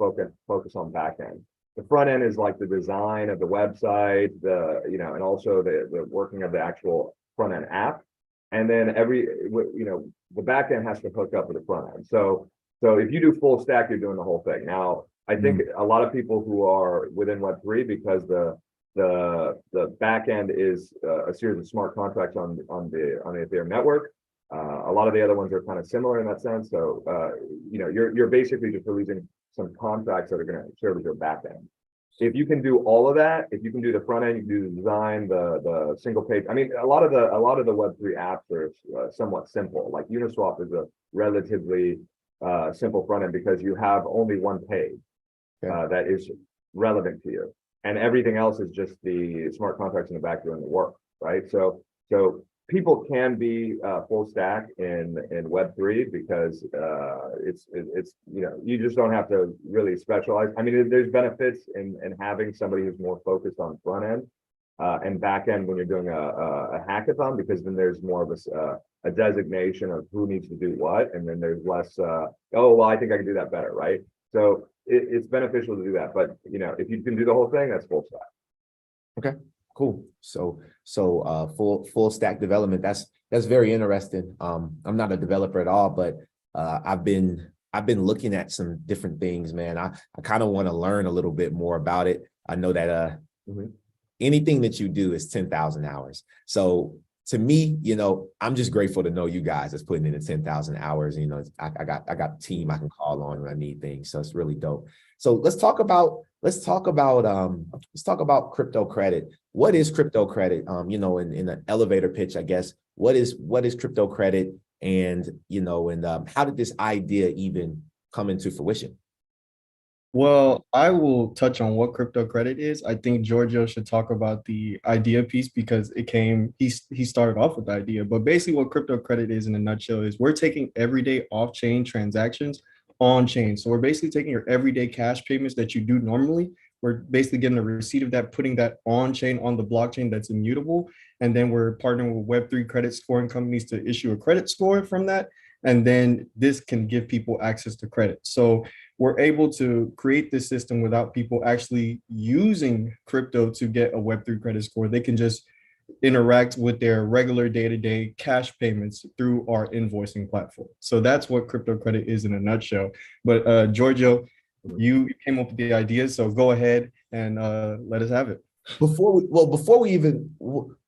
focus on back end. The front end is like the design of the website, and also the working of the actual front end app. And then the back end has to hook up with the front end. So if you do full stack, you're doing the whole thing. Now, I think a lot of people who are within Web3, because the back end is a series of smart contracts on the Ethereum network. A lot of the other ones are kind of similar in that sense. So, you're basically just releasing some contracts that are going to serve as your back end. If you can do all of that, if you can do the front end, you can do the design, the single page. I mean, a lot of the Web3 apps are somewhat simple. Like Uniswap is a relatively simple front end, because you have only one page that is relevant to you, and everything else is just the smart contracts in the back doing the work, right? So people can be full stack in Web3, because it's you just don't have to really specialize. I mean, there's benefits in having somebody who's more focused on front end and back end when you're doing a hackathon, because then there's more of a designation of who needs to do what, and then there's less I think I can do that better, right? So it's beneficial to do that. But if you can do the whole thing, that's full stack. Okay. Cool. So full stack development. That's very interesting. I'm not a developer at all, but I've been looking at some different things, man. I kind of want to learn a little bit more about it. I know that anything that you do is 10,000 hours. So to me, I'm just grateful to know you guys that's putting in the 10,000 hours. I got a team I can call on when I need things. So it's really dope. So let's talk about crypto credit. What is crypto credit? In an elevator pitch, I guess, what is crypto credit, and how did this idea even come into fruition? Well, I will touch on what crypto credit is. I think Giorgio should talk about the idea piece because he started off with the idea. But basically what crypto credit is in a nutshell is we're taking everyday off-chain transactions on chain. So we're basically taking your everyday cash payments that you do normally. We're basically getting a receipt of that, putting that on chain on the blockchain that's immutable. And then we're partnering with Web3 credit scoring companies to issue a credit score from that. And then this can give people access to credit. So we're able to create this system without people actually using crypto to get a Web3 credit score. They can just interact with their regular day-to-day cash payments through our invoicing platform. So that's what crypto credit is in a nutshell. But Giorgio, you came up with the idea, so go ahead and let us have it. Before we even,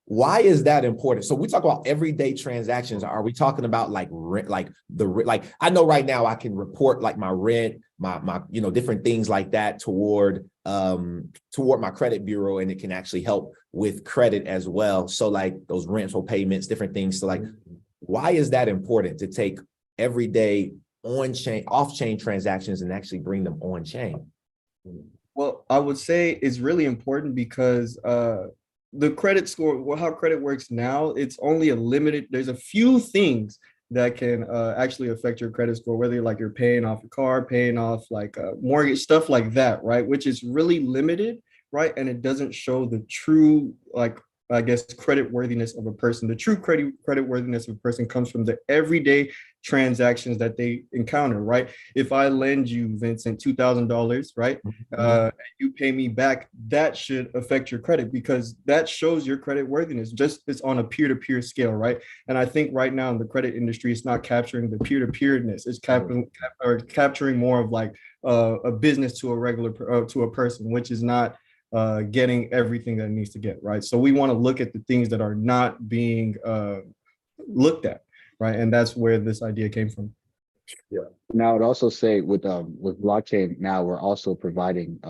why is that important? So we talk about everyday transactions. Are we talking about like rent, like I know right now I can report like my rent, my different things like that toward my credit bureau, and it can actually help with credit as well. So like those rental payments, different things. So like, why is that important to take everyday on-chain, off-chain transactions and actually bring them on-chain? Well, I would say it's really important because the credit score, well, how credit works now, it's only a limited, there's a few things that can actually affect your credit score, whether you're paying off a car, paying off like a mortgage, stuff like that, right? Which is really limited, right? And it doesn't show the true, like, I guess, credit worthiness of a person. The true credit worthiness of a person comes from the everyday transactions that they encounter, right? If I lend you, Vincent, $2,000, right? You pay me back, that should affect your credit because that shows your credit worthiness. Just it's on a peer-to-peer scale, right? And I think right now in the credit industry, it's not capturing the peer-to-peerness. It's capturing more of like a business to a regular to a person, which is not getting everything that it needs to get, right? So we want to look at the things that are not being looked at, right? And that's where this idea came from. Yeah. Now I would also say with blockchain, now we're also providing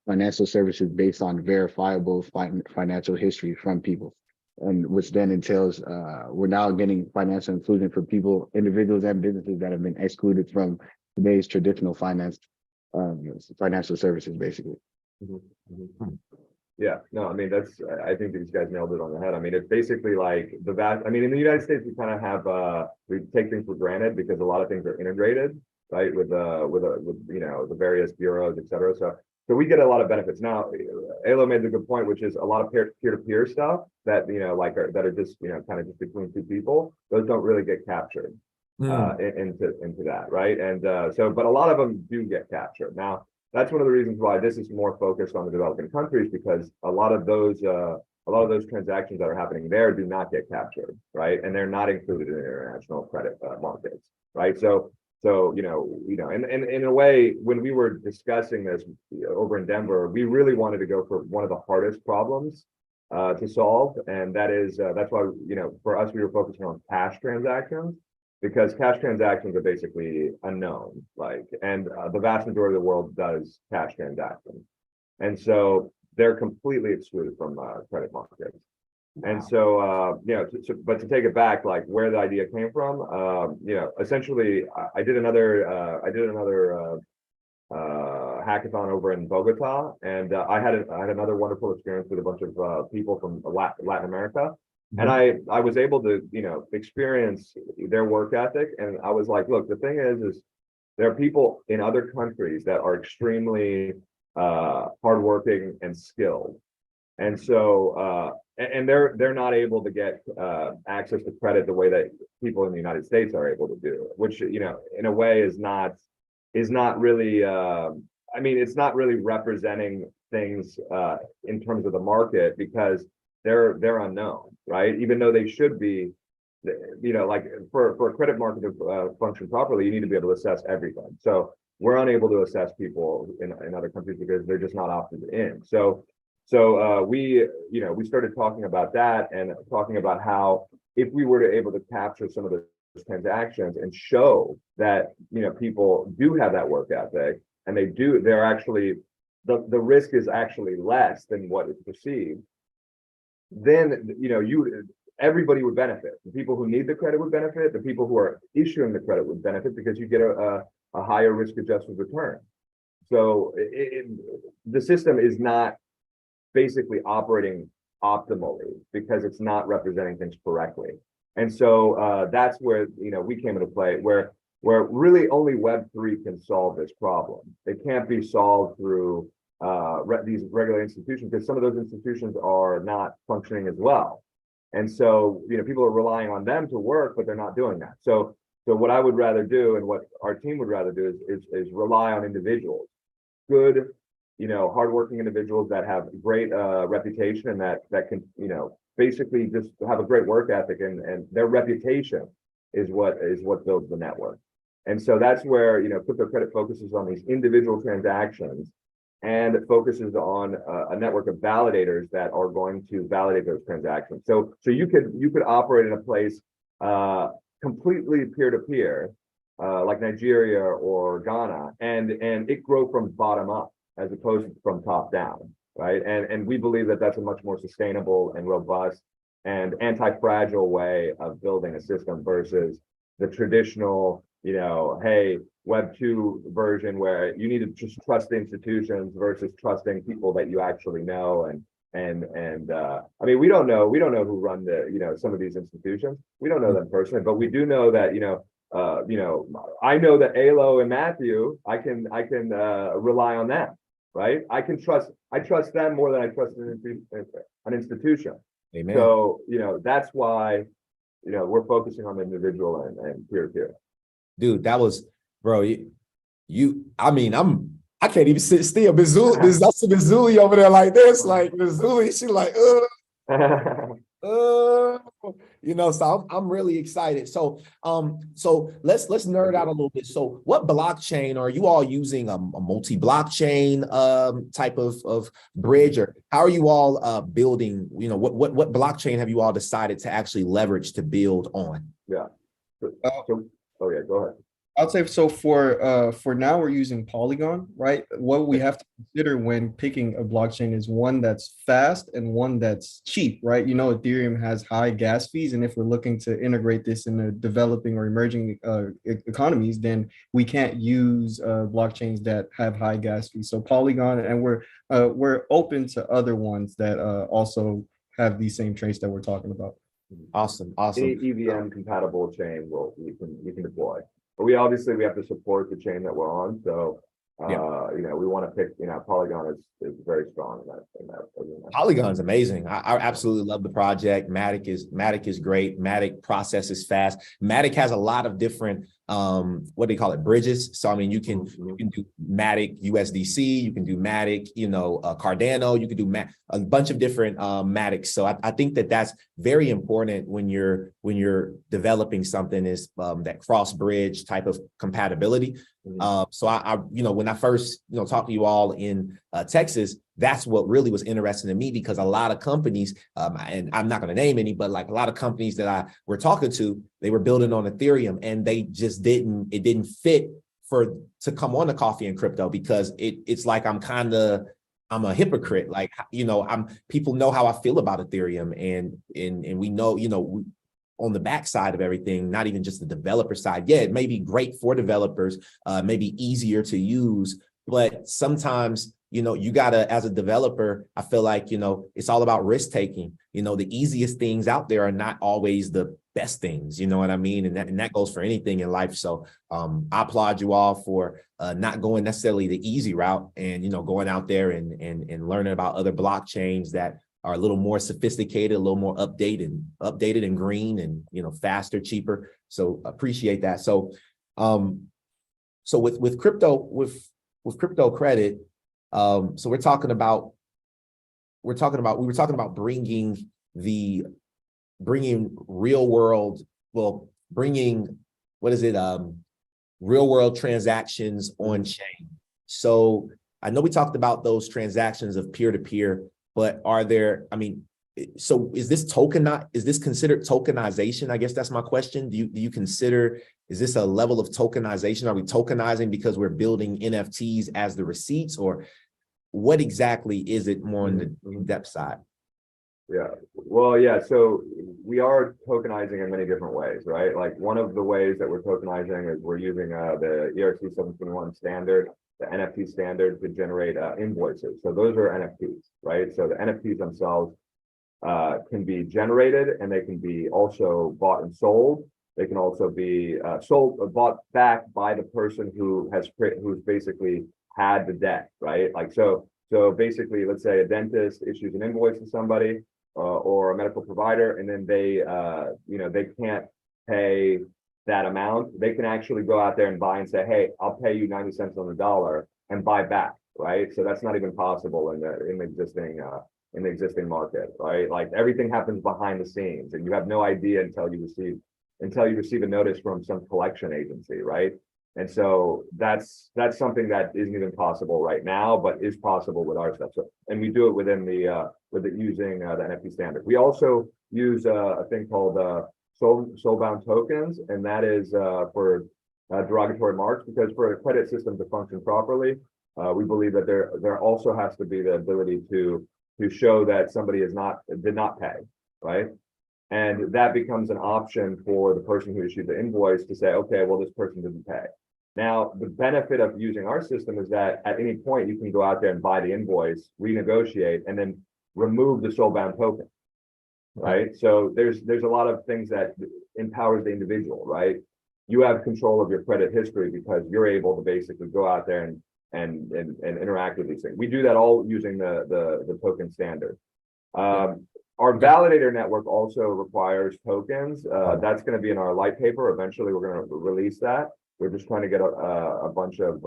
financial services based on verifiable financial history from people, and which then entails we're now getting financial inclusion for people, individuals and businesses that have been excluded from today's traditional financial services, basically. Yeah, no, I mean, I think these guys nailed it on the head. I mean, it's basically like I mean, in the United States, we kind of have, we take things for granted because a lot of things are integrated, right? With the various bureaus, et cetera. So we get a lot of benefits. Now, Alo made a good point, which is a lot of peer-to-peer stuff that, that are just, kind of just between two people. Those don't really get captured into that, right? And but a lot of them do get captured. Now, that's one of the reasons why this is more focused on the developing countries, because a lot of those transactions that are happening there do not get captured, right? And they're not included in international credit markets, right? So and in a way, when we were discussing this over in Denver, we really wanted to go for one of the hardest problems to solve, and that is that's why for us we were focusing on cash transactions. Because cash transactions are basically unknown, and the vast majority of the world does cash transactions. And so they're completely excluded from credit markets. Wow. And so, but to take it back, like where the idea came from, essentially I did another hackathon over in Bogota, and I had another wonderful experience with a bunch of people from Latin America. And I was able to, experience their work ethic. And I was like, look, the thing is there are people in other countries that are extremely hardworking and skilled. And so, and they're not able to get access to credit the way that people in the United States are able to do, which, in a way is not really, I mean, it's not really representing things in terms of the market, because they're unknown, right? Even though they should be, like for a credit market to function properly, you need to be able to assess everything. So we're unable to assess people in other countries because they're just not opted in. So we started talking about that, and talking about how if we were to able to capture some of those transactions and show that people do have that work ethic, and they're actually the risk is actually less than what is perceived, then everybody would benefit. The people who need the credit would benefit. The people who are issuing the credit would benefit, because you get a higher risk adjusted return. the system is not basically operating optimally because it's not representing things correctly. And so that's where we came into play, where really only Web3 can solve this problem. It can't be solved through these regular institutions, because some of those institutions are not functioning as well. And so people are relying on them to work, but they're not doing that. So what I would rather do, and what our team would rather do, is rely on individuals, good, hardworking individuals that have great reputation, and that can basically just have a great work ethic, and their reputation is what builds the network. And so that's where Krypto Kredit focuses on these individual transactions, and it focuses on a network of validators that are going to validate those transactions. So you could operate in a place completely peer-to-peer, like Nigeria or Ghana, and it grow from bottom up as opposed to from top down, right? And we believe that that's a much more sustainable and robust and anti-fragile way of building a system versus the traditional, hey, Web 2 version where you need to just trust institutions versus trusting people that you actually know. And I mean, we don't know who run some of these institutions. We don't know them personally, but we do know that I know that Alo and Matthew, I can rely on them, right? I trust them more than I trust an institution. Amen. So that's why we're focusing on the individual and peer-to-peer. Dude, that was, bro, I can't even sit still. Bizuli over there like this, like Bizuli, she like, so I'm really excited. So let's nerd out a little bit. So what blockchain are you all using? A multi-blockchain type of bridge, or how are you all building? What blockchain have you all decided to actually leverage to build on? Yeah. Oh yeah, go ahead. I'll say so. For now, we're using Polygon, right? What we have to consider when picking a blockchain is one that's fast and one that's cheap, right? Ethereum has high gas fees, and if we're looking to integrate this in the developing or emerging economies, then we can't use blockchains that have high gas fees. So Polygon, and we're open to other ones that also have these same traits that we're talking about. Awesome. Any EVM compatible chain we can deploy. But we have to support the chain that we're on. So we want to pick, Polygon is very strong in that. Polygon's amazing. I absolutely love the project. Matic is great. Matic processes fast. Matic has a lot of different what do you call it, bridges. So I mean, you can do Matic USDC, you can do Matic, Cardano, you can do a bunch of different Matics. So I think that's very important when you're developing something, is that cross bridge type of compatibility. So I when I first talked to you all in Texas, that's what really was interesting to me, because a lot of companies, and I'm not going to name any, but like a lot of companies that I were talking to, they were building on Ethereum, and they just didn't fit to come on to Coffee and Crypto, because it's like I'm a hypocrite. Like, people know how I feel about Ethereum, and we know, on the backside of everything, not even just the developer side. Yeah, it may be great for developers, maybe easier to use, but sometimes, you gotta, as a developer, I feel like, it's all about risk taking. The easiest things out there are not always the best things, you know what I mean? And that goes for anything in life. So I applaud you all for not going necessarily the easy route, and, going out there and learning about other blockchains that are a little more sophisticated, a little more updated and green, and, faster, cheaper. So appreciate that. So, with Krypto Kredit, so we were talking about bringing real world transactions on chain. So I know we talked about those transactions of peer-to-peer, but so is this considered tokenization? I guess that's my question. Do you consider, is this a level of tokenization? Are we tokenizing because we're building NFTs as the receipts, or what exactly is it more on the depth side? Yeah, well, yeah. So we are tokenizing in many different ways, right? Like, one of the ways that we're tokenizing is we're using the ERC 721 standard the NFT standard to generate invoices. So those are NFTs, right? So the NFTs themselves can be generated, and they can be also bought and sold. They can also be bought back by the person who's basically had the debt, right? Like so basically, let's say a dentist issues an invoice to somebody or a medical provider, and then they can't pay that amount. They can actually go out there and buy and say, hey, I'll pay you 90 cents on the dollar and buy back, right? So that's not even possible in the existing market, right? Like everything happens behind the scenes, and you have no idea until you receive a notice from some collection agency, right? And so that's something that isn't even possible right now, but is possible with our stuff. So, and we do it within using the NFT standard. We also use a thing called soulbound tokens, and that is for derogatory marks, because for a credit system to function properly, we believe that there also has to be the ability to show that somebody did not pay, right? And that becomes an option for the person who issued the invoice to say, okay, well, this person didn't pay. Now, the benefit of using our system is that at any point you can go out there and buy the invoice, renegotiate, and then remove the soulbound token, right? So there's a lot of things that empowers the individual, right? You have control of your credit history because you're able to basically go out there and interact with these things. We do that all using the token standard. Our validator network also requires tokens. That's going to be in our light paper. Eventually, we're going to release that. We're just trying to get a bunch of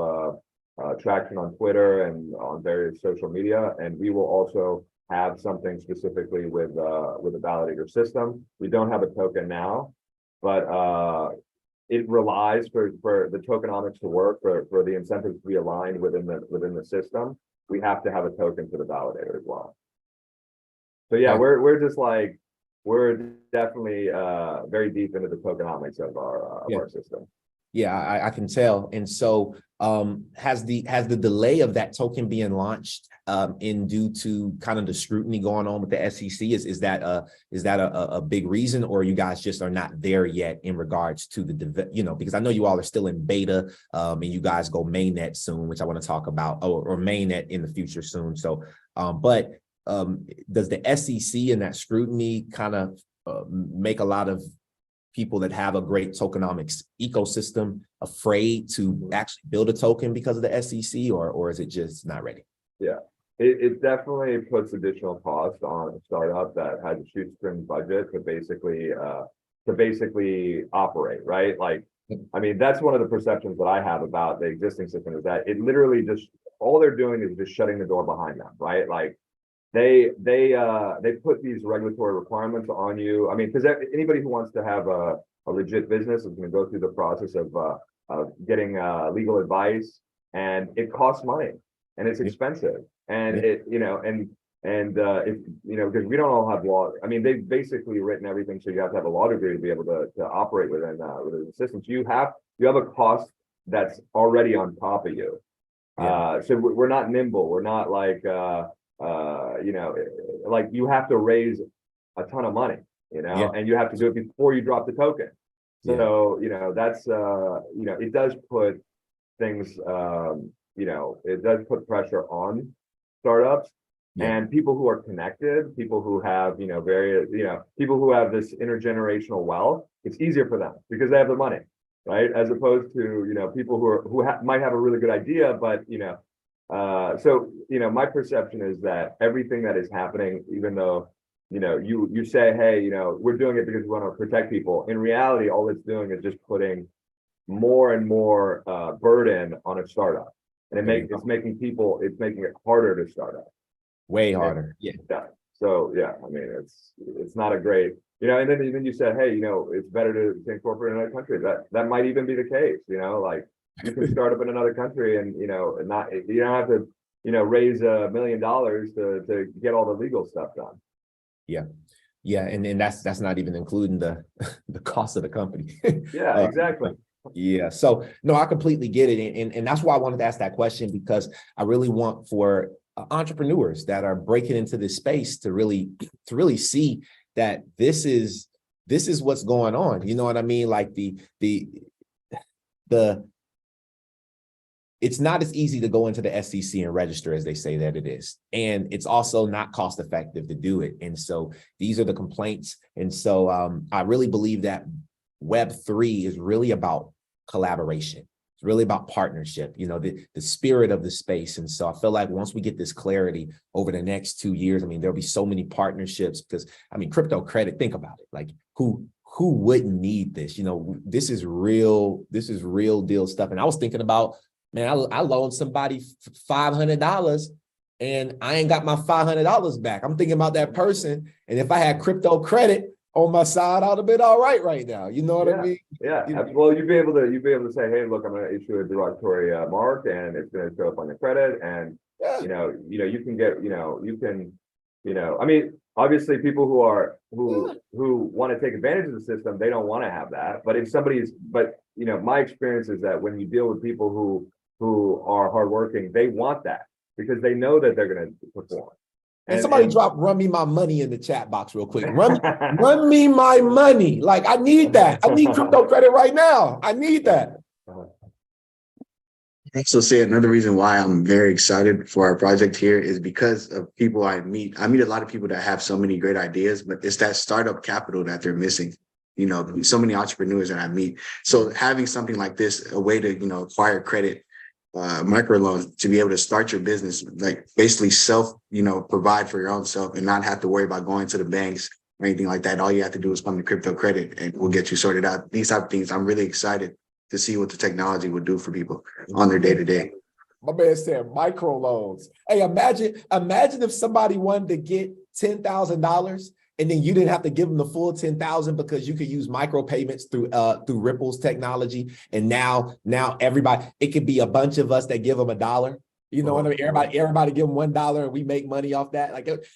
traction on Twitter and on various social media, and we will also have something specifically with a validator system. We don't have a token now, but it relies for the tokenomics to work, for the incentives to be aligned within the system. We have to have a token for the validator as well. So yeah, we're definitely very deep into the tokenomics of our system. Yeah, I can tell. And so has the delay of that token being launched in due to kind of the scrutiny going on with the SEC? Is that a big reason, or you guys just are not there yet in regards to because I know you all are still in beta and you guys go mainnet soon, which I want to talk about, or mainnet in the future soon. So but does the SEC and that scrutiny kind of make a lot of people that have a great tokenomics ecosystem afraid to actually build a token because of the SEC, or is it just not ready? Yeah, it definitely puts additional cost on a startup that has a shoestring budget to basically operate, right? Like, I mean, that's one of the perceptions that I have about the existing system, is that it literally just, all they're doing is just shutting the door behind them, right? Like, they put these regulatory requirements on you. I mean, because anybody who wants to have a legit business is going to go through the process of getting legal advice, and it costs money and it's expensive, and because we don't all have law. I mean, they've basically written everything so you have to have a law degree to be able to operate within the system. So you have a cost that's already on top of you. So we're not nimble. We're not like like you have to raise a ton of money, and you have to do it before you drop the token. So, that's, it does put things, it does put pressure on startups and people who are connected, people who have, various, people who have this intergenerational wealth. It's easier for them because they have the money, right? As opposed to, people who might have a really good idea, but, so, my perception is that everything that is happening, even though, you say, hey, we're doing it because we want to protect people. In reality, all it's doing is just putting more and more burden on a startup. And it's making it harder to start up. Way harder. Yeah. So, yeah, I mean, it's not a great, and then you said, hey, it's better to incorporate in another country. That might even be the case, like, you can start up in another country and, you don't have to, raise $1 million to get all the legal stuff done. Yeah. Yeah. And that's not even including the cost of the company. Yeah, exactly. Yeah. So no, I completely get it. And that's why I wanted to ask that question, because I really want for entrepreneurs that are breaking into this space to really see that this is what's going on. You know what I mean? Like the it's not as easy to go into the SEC and register as they say that it is. And it's also not cost effective to do it. And so these are the complaints. And so I really believe that Web3 is really about collaboration. It's really about partnership, you know, the spirit of the space. And so I feel like once we get this clarity over the next 2 years, I mean, there'll be so many partnerships because, I mean, crypto credit, think about it. Like who wouldn't need this? You know, this is real deal stuff. And I was thinking about, man, I loaned somebody $500 and I ain't got my $500 back. I'm thinking about that person. And if I had crypto credit on my side, I'd have been all right now. You know what I mean? Yeah. You know? Well, you'd be able to say, hey, look, I'm going to issue a derogatory mark, and it's going to show up on the credit, and Yeah. you can get, I mean, obviously, people who want to take advantage of the system, they don't want to have that. But if my experience is that when you deal with people who are hardworking, they want that because they know that they're going to perform. And somebody run me my money in the chat box real quick. Run me my money. Like, I need that. I need crypto credit right now. I need that. I also say another reason why I'm very excited for our project here is because of people I meet. I meet a lot of people that have so many great ideas, but it's that startup capital that they're missing. You know, so many entrepreneurs that I meet. So having something like this, a way to, acquire credit, microloans to be able to start your business, like basically provide for your own self and not have to worry about going to the banks or anything like that. All you have to do is come to Krypto Kredit and we'll get you sorted out. These type of things, I'm really excited to see what the technology would do for people on their day-to-day. My man said microloans. Hey, imagine if somebody wanted to get $10,000 and then you didn't have to give them the full 10,000 because you could use micropayments through Ripple's technology. And now everybody, it could be a bunch of us that give them $1. You know what I mean? Everybody give them $1 and we make money off that.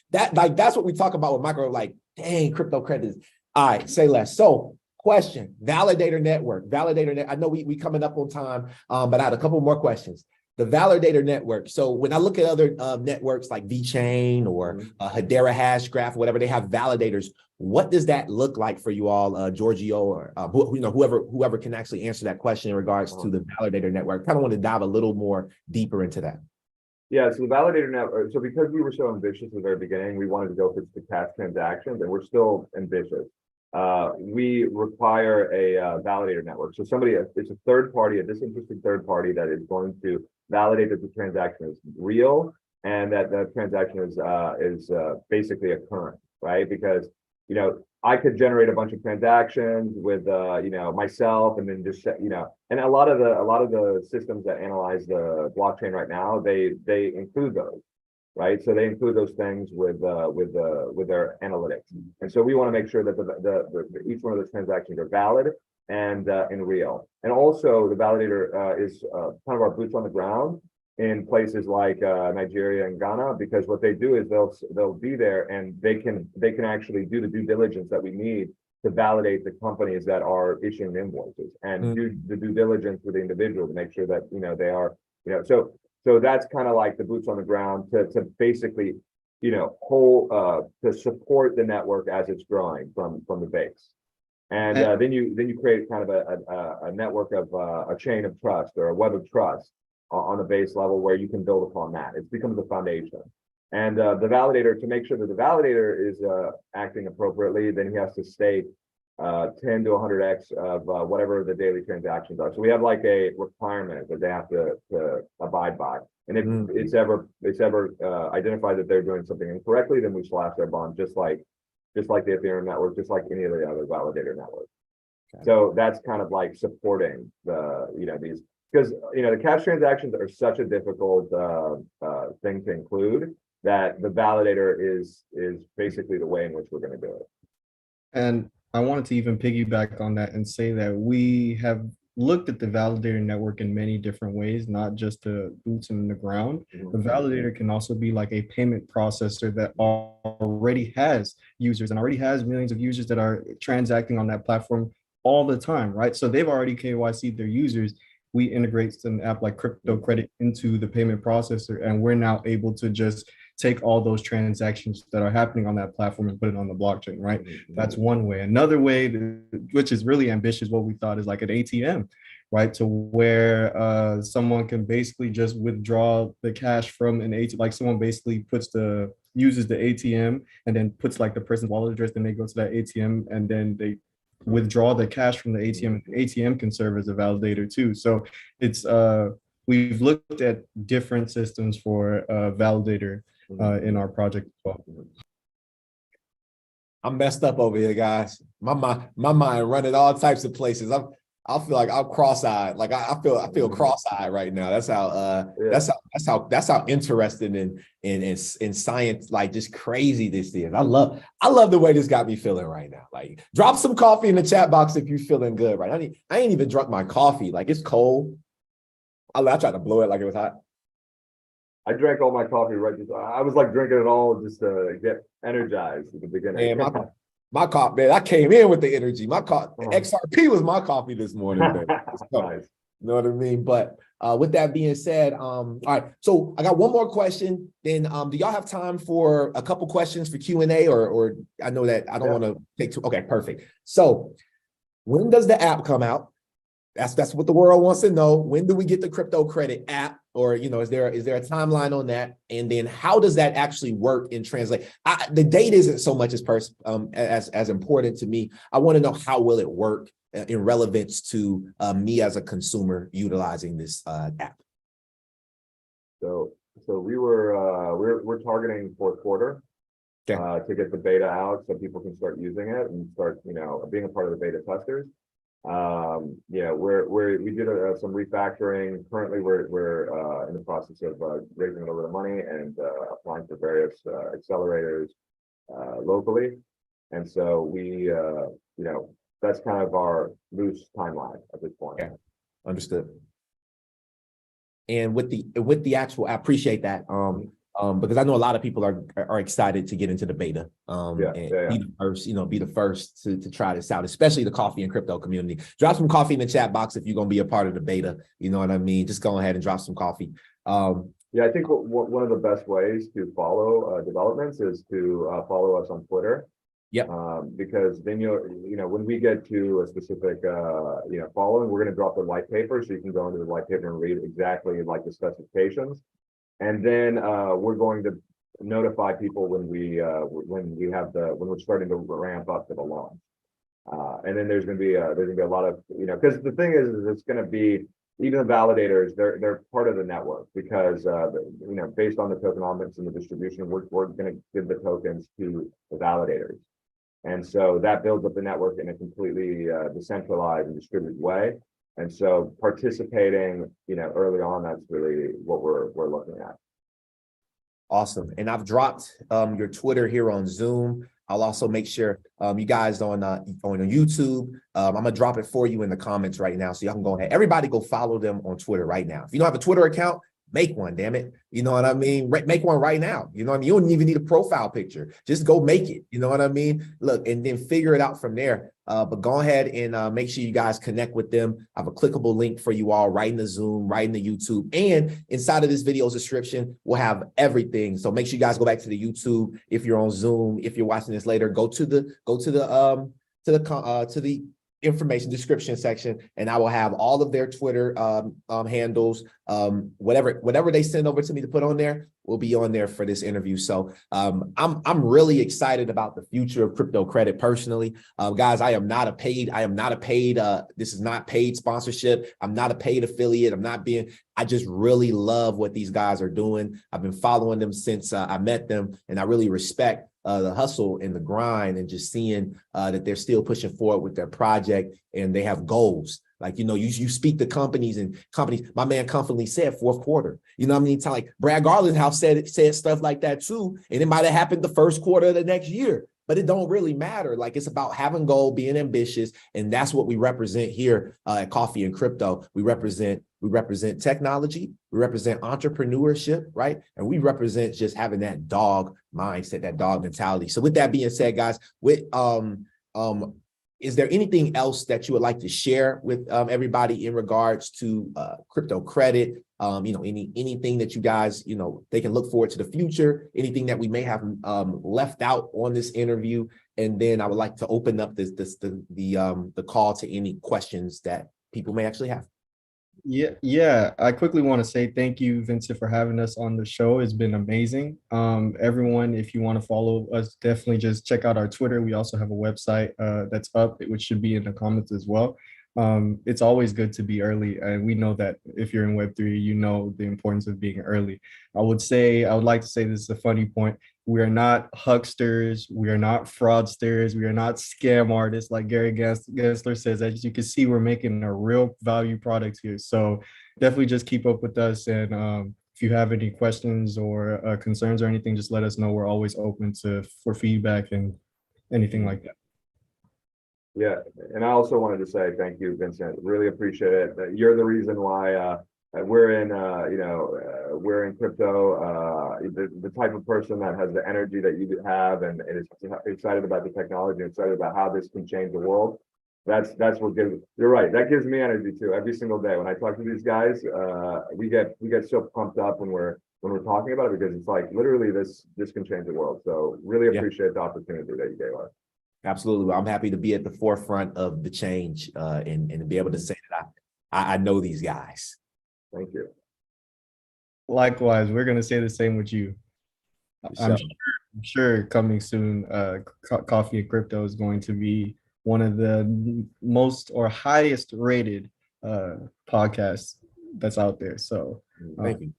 That's what we talk about with micro, like, dang, crypto credit. All right, say less. So question, validator network. I know we coming up on time, but I had a couple more questions. The validator network. So when I look at other networks like VeChain or Hedera Hashgraph, whatever, they have validators. What does that look like for you all, Giorgio, or whoever can actually answer that question in regards to the validator network? Kind of want to dive a little more deeper into that. Yeah, so the validator network. So because we were so ambitious at the very beginning, we wanted to go for the cash transactions, and we're still ambitious. We require a validator network. So it's a third party, a disinterested third party that is going to validate that the transaction is real and that the transaction is basically occurring, right? Because, I could generate a bunch of transactions with, myself, and then just, and a lot of the systems that analyze the blockchain right now, they include those. Right, so they include those things with their analytics, and so we want to make sure that each one of those transactions are valid and real. And also, the validator is kind of our boots on the ground in places like Nigeria and Ghana, because what they do is they'll be there and they can actually do the due diligence that we need to validate the companies that are issuing invoices and do the due diligence with the individual to make sure that they are So that's kind of like the boots on the ground to basically, to support the network as it's growing from the base. And then you create kind of a network of a chain of trust or a web of trust on the base level where you can build upon that. It becomes the foundation. And the validator, to make sure that the validator is acting appropriately, then he has to stake 10 to 100x of whatever the daily transactions are. So we have like a requirement that they have to abide by. And if it's ever identified that they're doing something incorrectly, then we slash their bond, just like the Ethereum network, just like any of the other validator networks. Okay. So that's kind of like supporting these, because the cash transactions are such a difficult thing to include that the validator is basically the way in which we're going to do it. And I wanted to even piggyback on that and say that we have looked at the validator network in many different ways, not just the boots in the ground. The validator can also be like a payment processor that already has users and already has millions of users that are transacting on that platform all the time, right? So they've already KYC'd their users. We integrate an app like Krypto Kredit into the payment processor, and we're now able to just take all those transactions that are happening on that platform and put it on the blockchain, right? That's one way. Another way, which is really ambitious, what we thought is like an ATM, right? To where someone can basically just withdraw the cash from an ATM, like someone basically uses the ATM and then puts like the person's wallet address, then they go to that ATM and then they withdraw the cash from the ATM. The ATM can serve as a validator too. So it's we've looked at different systems for validator in our project as well. I'm messed up over here, guys. My mind running all types of places. I feel like I'm cross-eyed. Like I feel cross-eyed right now. That's how interesting in science, like just crazy this is. I love the way this got me feeling right now. Like drop some coffee in the chat box if you're feeling good, right? I ain't even drunk my coffee. Like it's cold. I tried to blow it like it was hot. I drank all my coffee right just, I was like drinking it all just to get energized at the beginning. Man, my coffee, man, I came in with the energy. My XRP was my coffee this morning. Man. So, Nice. you know what I mean? But with that being said, all right. So I got one more question. Then do y'all have time for a couple questions for Q&A or I know that I don't want to take too, okay, perfect. So when does the app come out? That's what the world wants to know. When do we get the Krypto Kredit app? Or, you know, is there a timeline on that? And then how does that actually work and translate? The data isn't so much as important to me. I want to know how will it work in relevance to me as a consumer utilizing this app. So we're targeting fourth quarter to get the beta out so people can start using it and start, you know, being a part of the beta testers. Yeah, we did some refactoring. Currently, we're in the process of raising a little bit of money and applying for various accelerators locally. And so we, you know, that's kind of our loose timeline at this point. Okay. Understood. And with the actual, I appreciate that. Because I know a lot of people are excited to get into the beta. Be the first, you know, be the first to try this out, especially the coffee and crypto community. Drop some coffee in the chat box if you're gonna be a part of the beta. You know what I mean? Just go ahead and drop some coffee. Yeah, I think one of the best ways to follow developments is to follow us on Twitter. Yep. Because then you know, when we get to a specific you know, following, we're going to drop the white paper, so you can go into the white paper and read exactly like the specifications. And then we're going to notify people when we're starting to ramp up to the launch. And then there's going to be a lot of, you know, because the thing is it's going to be, even the validators, they're part of the network because you know, based on the tokenomics and the distribution, we're going to give the tokens to the validators. And so that builds up the network in a completely decentralized and distributed way. And so participating, you know, early on, that's really what we're looking at. Awesome. And I've dropped your Twitter here on Zoom. I'll also make sure you guys on YouTube, I'm gonna drop it for you in the comments right now. So y'all can go ahead. Everybody go follow them on Twitter right now. If you don't have a Twitter account, make one, damn it. You know what I mean? Make one right now. You know what I mean? You don't even need a profile picture. Just go make it. You know what I mean? Look, and then figure it out from there. But go ahead and make sure you guys connect with them. I have a clickable link for you all right in the Zoom, right in the YouTube. And inside of this video's description, we'll have everything. So make sure you guys go back to the YouTube. If you're on Zoom, if you're watching this later, go to the information description section, and I will have all of their Twitter handles. Whatever they send over to me to put on there will be on there for this interview. So I'm really excited about the future of Krypto Kredit personally. Guys, I am not a paid, this is not paid sponsorship. I'm not a paid affiliate. I just really love what these guys are doing. I've been following them since I met them, and I really respect the hustle and the grind, and just seeing that they're still pushing forward with their project and they have goals. Like, you know, you speak to companies, my man confidently said fourth quarter. You know what I mean? Like Brad Garland House said stuff like that too. And it might have happened the first quarter of the next year, but it don't really matter. Like, it's about having goal, being ambitious. And that's what we represent here at Coffee and Crypto. We represent technology, we represent entrepreneurship, right? And we represent just having that dog mindset, that dog mentality. So with that being said, guys, is there anything else that you would like to share with everybody in regards to Krypto Kredit? You know, anything that you guys, you know, they can look forward to the future, anything that we may have left out on this interview. And then I would like to open up the call to any questions that people may actually have. Yeah. I quickly want to say thank you, Vincent, for having us on the show. It's been amazing. Everyone, if you want to follow us, definitely just check out our Twitter. We also have a website that's up, which should be in the comments as well. It's always good to be early, and we know that if you're in Web3, you know the importance of being early. I would like to say this is a funny point. We are not hucksters. We are not fraudsters. We are not scam artists like Gary Gensler says. As you can see, we're making a real value product here. So definitely just keep up with us. And if you have any questions or concerns or anything, just let us know. We're always open for feedback and anything like that. Yeah, and I also wanted to say thank you, Vincent. Really appreciate it. You're the reason why we're in, we're in crypto. The type of person that has the energy that you have and is excited about the technology, excited about how this can change the world. That's what gives. You're right. That gives me energy too. Every single day when I talk to these guys, we get so pumped up when we're talking about it, because it's like literally this can change the world. So really appreciate the opportunity that you gave us. Absolutely. I'm happy to be at the forefront of the change and to be able to say that I know these guys. Thank you. Likewise, we're going to say the same with you. I'm sure coming soon, Coffee and Crypto is going to be one of the most or highest rated podcasts that's out there. So Thank you.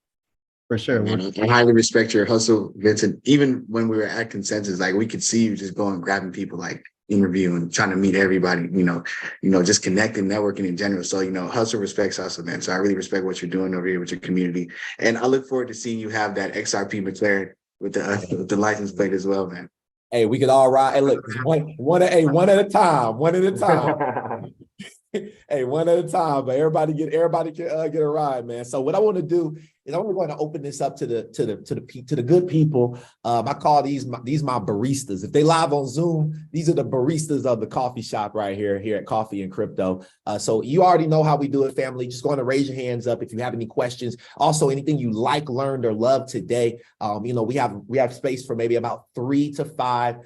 For sure. I highly respect your hustle, Vincent. Even when we were at Consensus, like we could see you just going grabbing people, like interviewing, trying to meet everybody, just connecting, networking in general. So, hustle respects hustle, man. So I really respect what you're doing over here with your community. And I look forward to seeing you have that XRP McLaren with the license plate as well, man. Hey, we could all ride. Hey, look, one at a time, one at a time. Hey, one at a time, but everybody can get a ride, man. So what I want to do is I'm going to open this up to the good people. I call these my baristas. If they live on Zoom, these are the baristas of the coffee shop right here at Coffee and Crypto. So you already know how we do it, family. Just going to raise your hands up if you have any questions. Also, anything you like, learned, or love today. We have space for maybe about 3 to 5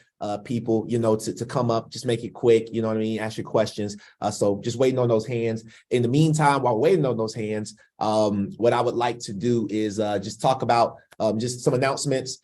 people, to come up. Just make it quick. You know what I mean? Ask your questions. So just waiting on those hands. In the meantime, while waiting on those hands, what I would like to do is just talk about just some announcements.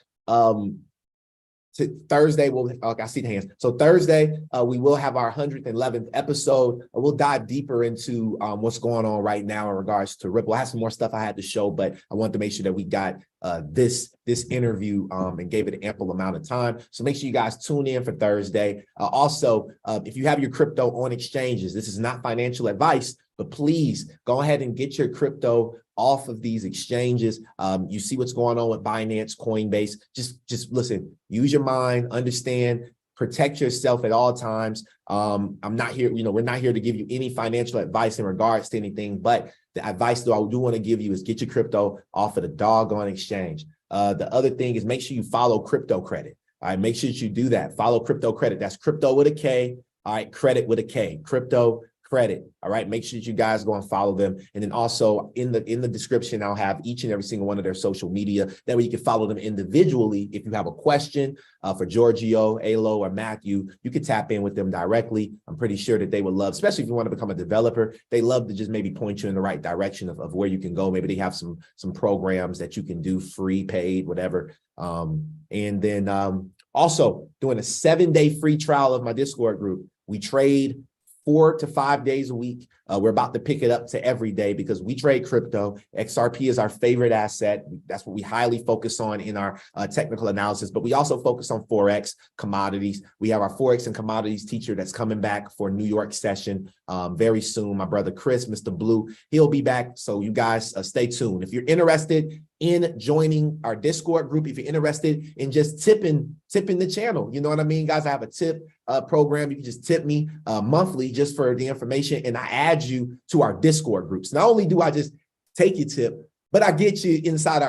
Thursday, I see the hands. So Thursday, we will have our 111th episode. We'll dive deeper into what's going on right now in regards to Ripple. I have some more stuff I had to show, but I wanted to make sure that we got this interview and gave it an ample amount of time. So make sure you guys tune in for Thursday. Also, if you have your crypto on exchanges, this is not financial advice, but please go ahead and get your crypto off of these exchanges. You see what's going on with Binance, Coinbase. Just listen, use your mind, understand, protect yourself at all times. I'm not here, we're not here to give you any financial advice in regards to anything, but the advice that I do want to give you is get your crypto off of the doggone exchange. The other thing is make sure you follow Krypto Kredit. All right, make sure that you do that. Follow Krypto Kredit. That's crypto with a K. All right, credit with a K. Krypto Kredit. All right, make sure that you guys go and follow them. And then also in the description, I'll have each and every single one of their social media. That way you can follow them individually. If you have a question for Giorgio, Alo, or Matthew, you can tap in with them directly. I'm pretty sure that they would love, especially if you want to become a developer, they love to just maybe point you in the right direction of where you can go. Maybe they have some programs that you can do free, paid, whatever. And then also doing a 7-day free trial of my Discord group. We trade 4 to 5 days a week. We're about to pick it up to every day because we trade crypto. XRP is our favorite asset. That's what we highly focus on in our technical analysis, but we also focus on Forex, commodities. We have our Forex and commodities teacher that's coming back for New York session very soon. My brother, Chris, Mr. Blue, he'll be back. So you guys stay tuned. If you're interested in joining our Discord group, if you're interested in just tipping the channel, you know what I mean, guys, I have a tip program. You can just tip me monthly just for the information, and I add you to our Discord groups. Not only do I just take your tip, but I get you inside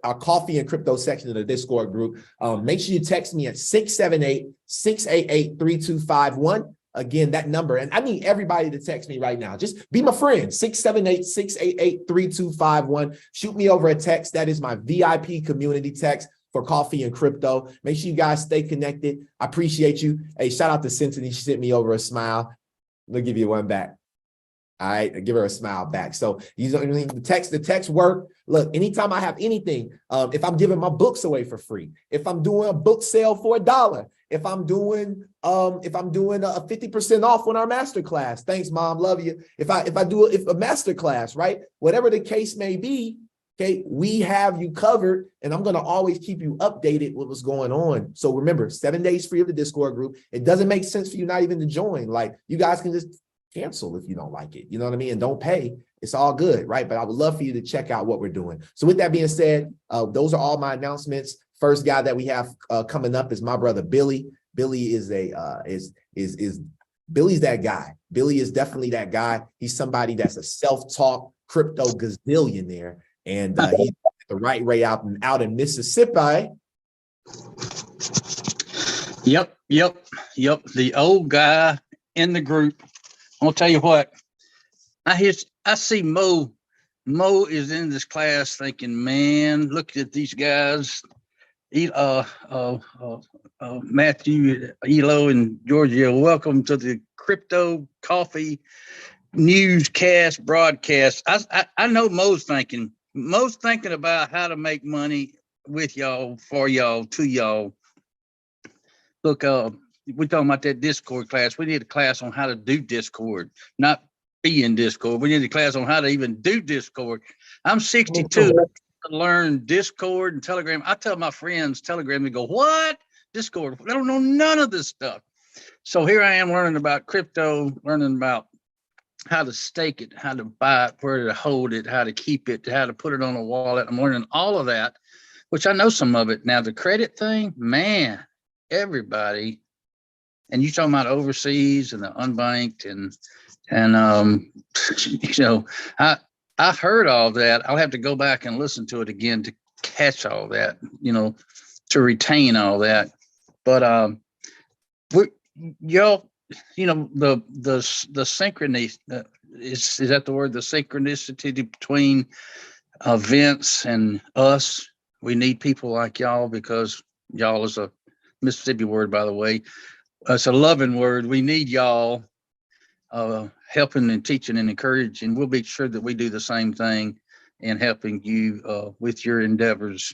our coffee and crypto section of the Discord group. Make sure you text me at 678-688-3251. Again, that number, and I need everybody to text me right now. Just be my friend, 678-688-3251. Shoot me over a text. That is my VIP community text for coffee and crypto. Make sure you guys stay connected. I appreciate you. Hey, shout out to Cynthia. She sent me over a smile. We'll give you one back. All right, give her a smile back. So the text work. Look, anytime I have anything, if I'm giving my books away for free, if I'm doing a book sale for $1, if I'm doing a 50% off on our masterclass. Thanks, Mom. Love you. If a masterclass, right? Whatever the case may be, okay, we have you covered, and I'm gonna always keep you updated with what's going on. So remember, 7 days free of the Discord group. It doesn't make sense for you not even to join. Like, you guys can just cancel if you don't like it, you know what I mean? And don't pay. It's all good, right? But I would love for you to check out what we're doing. So with that being said, those are all my announcements. First guy that we have coming up is my brother Billy. Billy is Billy's that guy. Billy is definitely that guy. He's somebody that's a self-taught crypto gazillionaire, and he's the right way out in Mississippi. Yep. The old guy in the group. I'll tell you what. I see Mo. Mo is in this class thinking, man, look at these guys. Matthew, Elo, and Georgia, welcome to the Crypto Coffee Newscast broadcast. I know Mo's thinking about how to make money with y'all, for y'all, to y'all. Look, we're talking about that Discord class. We need a class on how to do Discord, not be in Discord. We need a class on how to even do Discord. I'm 62 to learn Discord and Telegram. I tell my friends Telegram, they go, what? Discord? I don't know none of this stuff. So here I am learning about crypto, learning about how to stake it, how to buy it, where to hold it, how to keep it, how to put it on a wallet. I'm learning all of that, which I know some of it. Now the credit thing, man, everybody, and you talking about overseas and the unbanked and you know, I heard all that. I'll have to go back and listen to it again to catch all that, you know, to retain all that. But y'all, you know, the synchrony, is that the word? The synchronicity between Vince and us. We need people like y'all, because y'all is a Mississippi word, by the way. It's a loving word. We need y'all helping and teaching and encouraging. We'll be sure that we do the same thing in helping you with your endeavors.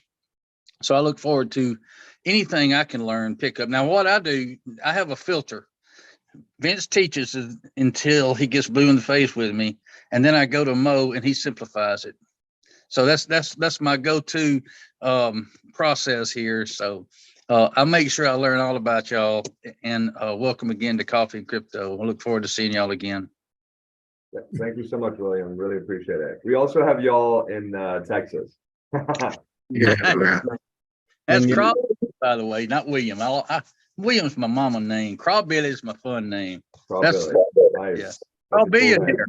So I look forward to anything I can learn, pick up. Now, what I do, I have a filter. Vince teaches until he gets blue in the face with me, and then I go to Mo and he simplifies it. So that's my go-to process here. So I'll make sure I learn all about y'all, and welcome again to Coffee and Crypto. I look forward to seeing y'all again. Thank you so much, William. Really appreciate it. We also have y'all in Texas. Yeah. That's Craw, by the way, not William. William's my mama name. Crawbilly is my fun name. Crawbilly. Nice. Yeah. Crawbillionaire.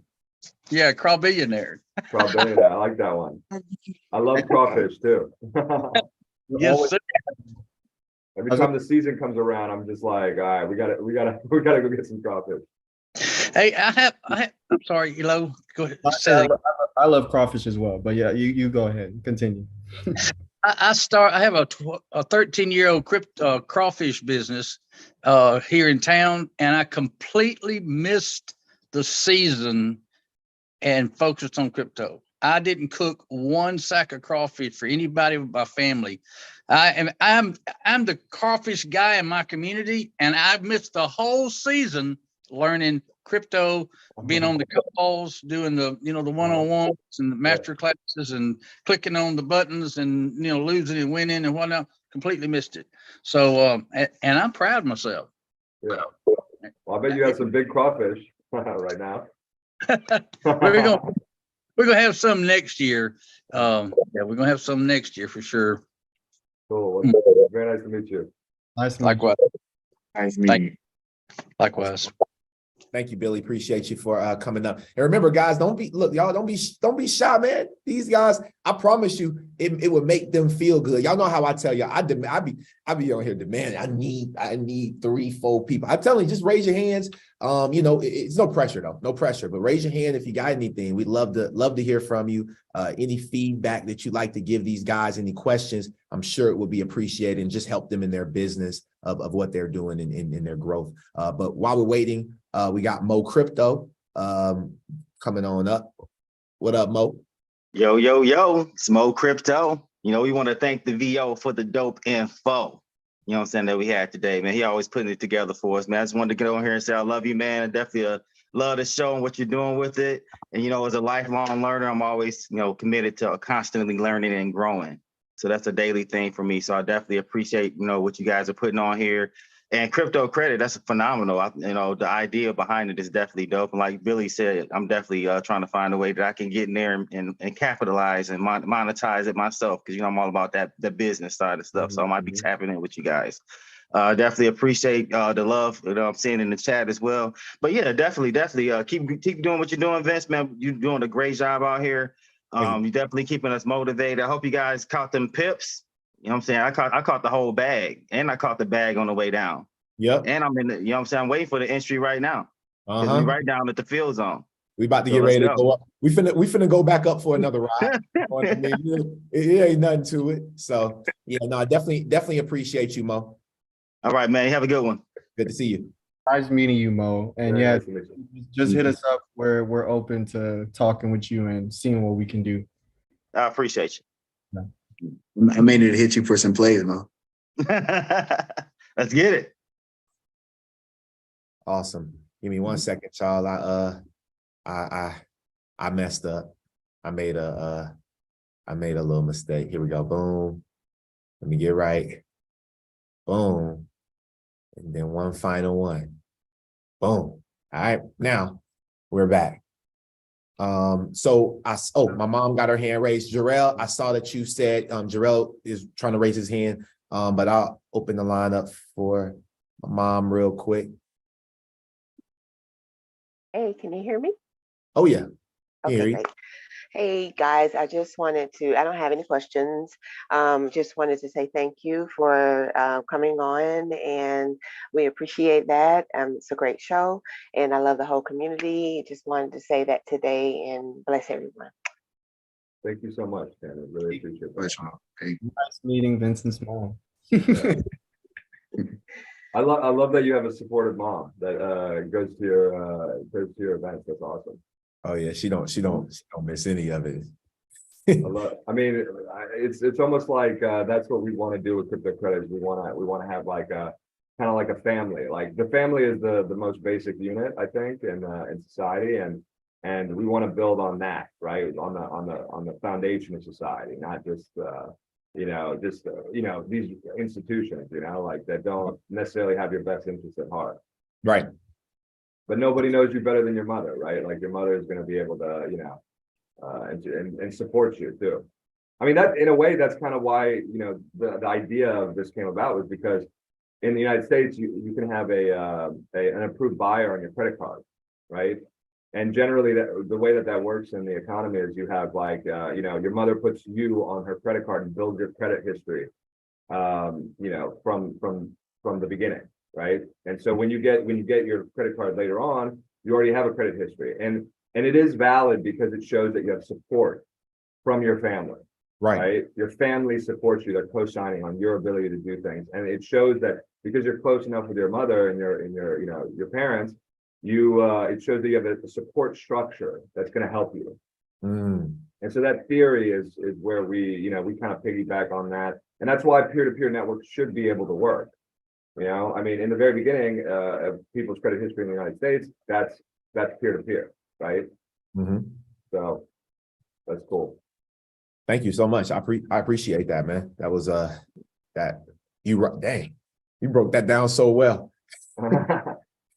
Yeah, Crawbillionaire. Crawbillionaire. I like that one. I love crawfish too. Yes, sir. Every time the season comes around, I'm just like, all right, we gotta go get some crawfish. Hey, I'm sorry, Elo. Go ahead. I love crawfish as well, but yeah, you go ahead, continue. I have a 13-year-old crawfish business here in town, and I completely missed the season and focused on crypto. I didn't cook one sack of crawfish for anybody but my family. I'm the crawfish guy in my community, and I've missed the whole season learning crypto, being on the calls, doing the one-on-ones and the master classes, and clicking on the buttons, and losing and winning and whatnot. Completely missed it. So and I'm proud of myself. Yeah. Well, I bet you have some big crawfish right now. We're gonna have some next year. Yeah, we're gonna have some next year for sure. Cool. Very nice to meet you. Nice. Likewise. Nice meeting you. Likewise. Thank you, Billy. Appreciate you for coming up. And remember, guys, don't be shy, man. These guys, I promise you, it would make them feel good. Y'all know how I tell you, I be on here demanding. I need 3-4 people. I'm telling you, just raise your hands. It's no pressure though, no pressure. But raise your hand if you got anything. We'd love to hear from you. Any feedback that you'd like to give these guys, any questions, I'm sure it would be appreciated, and just help them in their business of what they're doing in their growth. But while we're waiting, we got Mo Crypto. coming on up. What up, Mo? Yo, yo, yo, it's Mo Crypto. You know, we want to thank the VO for the dope info. You know what I'm saying, that we had today, man. He always putting it together for us, man. I just wanted to get on here and say I love you, man. I definitely love the show and what you're doing with it. And, you know, as a lifelong learner, I'm always, you know, committed to constantly learning and growing. So that's a daily thing for me. So I definitely appreciate, you know, what you guys are putting on here. And Krypto Kredit, that's phenomenal. You know, the idea behind it is definitely dope. And like Billy said, I'm definitely trying to find a way that I can get in there and capitalize and monetize it myself. Because, you know, I'm all about the business side of stuff. So I might be tapping in with you guys. Definitely appreciate the love, you know, I'm seeing in the chat as well. But yeah, definitely keep doing what you're doing, Vince, man. You're doing a great job out here. You're definitely keeping us motivated. I hope you guys caught them pips. You know what I'm saying? I caught the whole bag, and I caught the bag on the way down. Yep. And I'm in the, you know what I'm saying? I'm waiting for the entry right now. Because we right down at the field zone. We about to get ready to go up. We finna go back up for another ride. I mean, it ain't nothing to it. So yeah, no, I definitely appreciate you, Mo. All right, man. Have a good one. Good to see you. Nice meeting you, Mo. And yeah, just hit us up where we're open to talking with you and seeing what we can do. I appreciate you. I made it hit you for some plays, Mo. Let's get it. Awesome. Give me 1 second, Charles. I messed up. I made a little mistake. Here we go. Boom. Let me get right. Boom. And then one final one. Boom. All right. Now we're back. So my mom got her hand raised. Jarrell, I saw that you said Jarrell is trying to raise his hand. But I'll open the line up for my mom real quick. Hey, can you hear me? Oh yeah. Okay, great. Hey guys, I just wanted to, I don't have any questions. Just wanted to say thank you for coming on, and we appreciate that. It's a great show and I love the whole community. Just wanted to say that today and bless everyone. Thank you so much, Tanner. Really appreciate it. Nice meeting Vincent's mom. I love that you have a supportive mom that goes to your events. That's awesome. Oh yeah, she don't miss any of it. I mean, it's almost like that's what we want to do with Krypto Kredit. We want to have like a kind of like a family. Like the family is the most basic unit, I think, in society, and we want to build on that, right? On the foundation of society, not just these institutions, like that don't necessarily have your best interest at heart. Right. But nobody knows you better than your mother, right? Like your mother is going to be able to, and support you too. I mean, that in a way, that's kind of why, the idea of this came about, was because in the United States, you can have an approved buyer on your credit card, right? And generally, the way that works in the economy is you have like, your mother puts you on her credit card and builds your credit history, from the beginning, right? And so when you get your credit card later on, you already have a credit history, and it is valid because it shows that you have support from your family, right? Your family supports you; they're co-signing on your ability to do things, and it shows that because you're close enough with your mother and your parents. It shows that you have a support structure that's going to help you. And so that theory is where we kind of piggyback on that. And that's why peer-to-peer networks should be able to work. I mean, in the very beginning of people's credit history in the United States, that's peer-to-peer, right? So that's cool. Thank you so much. I appreciate that, man. That was you broke that down so well.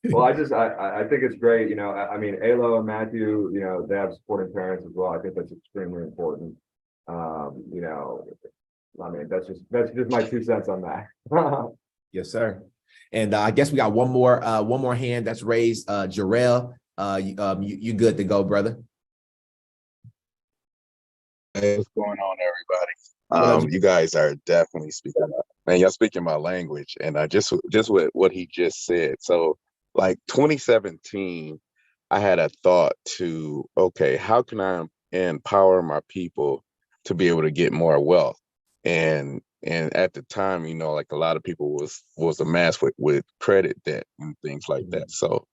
Well, I think it's great. I mean, Alo and Matthew, they have supporting parents as well. I think that's extremely important. I mean, that's just my 2 cents on that. Yes, sir. And I guess we got one more hand that's raised. Jarrell, you good to go, brother? Hey, what's going on, everybody? You guys are definitely speaking up. Man, y'all speaking my language, and I just with what he just said. So, like 2017, I had a thought to, okay, how can I empower my people to be able to get more wealth? And at the time, like a lot of people was a mess with credit debt and things like that. So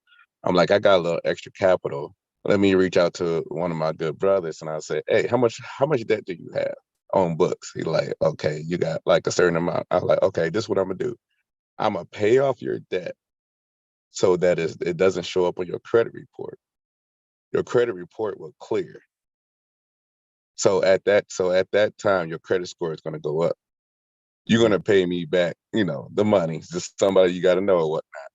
I'm like, I got a little extra capital. let me reach out to one of my good brothers and I say, hey, how much debt do you have on books? He like, okay, you got like a certain amount. I'm like, okay, this is what I'm gonna do. I'm gonna pay off your debt so that it doesn't show up on your credit report. Your credit report will clear. So at that time, your credit score is gonna go up. You're gonna pay me back, the money. Just somebody you gotta know or whatnot.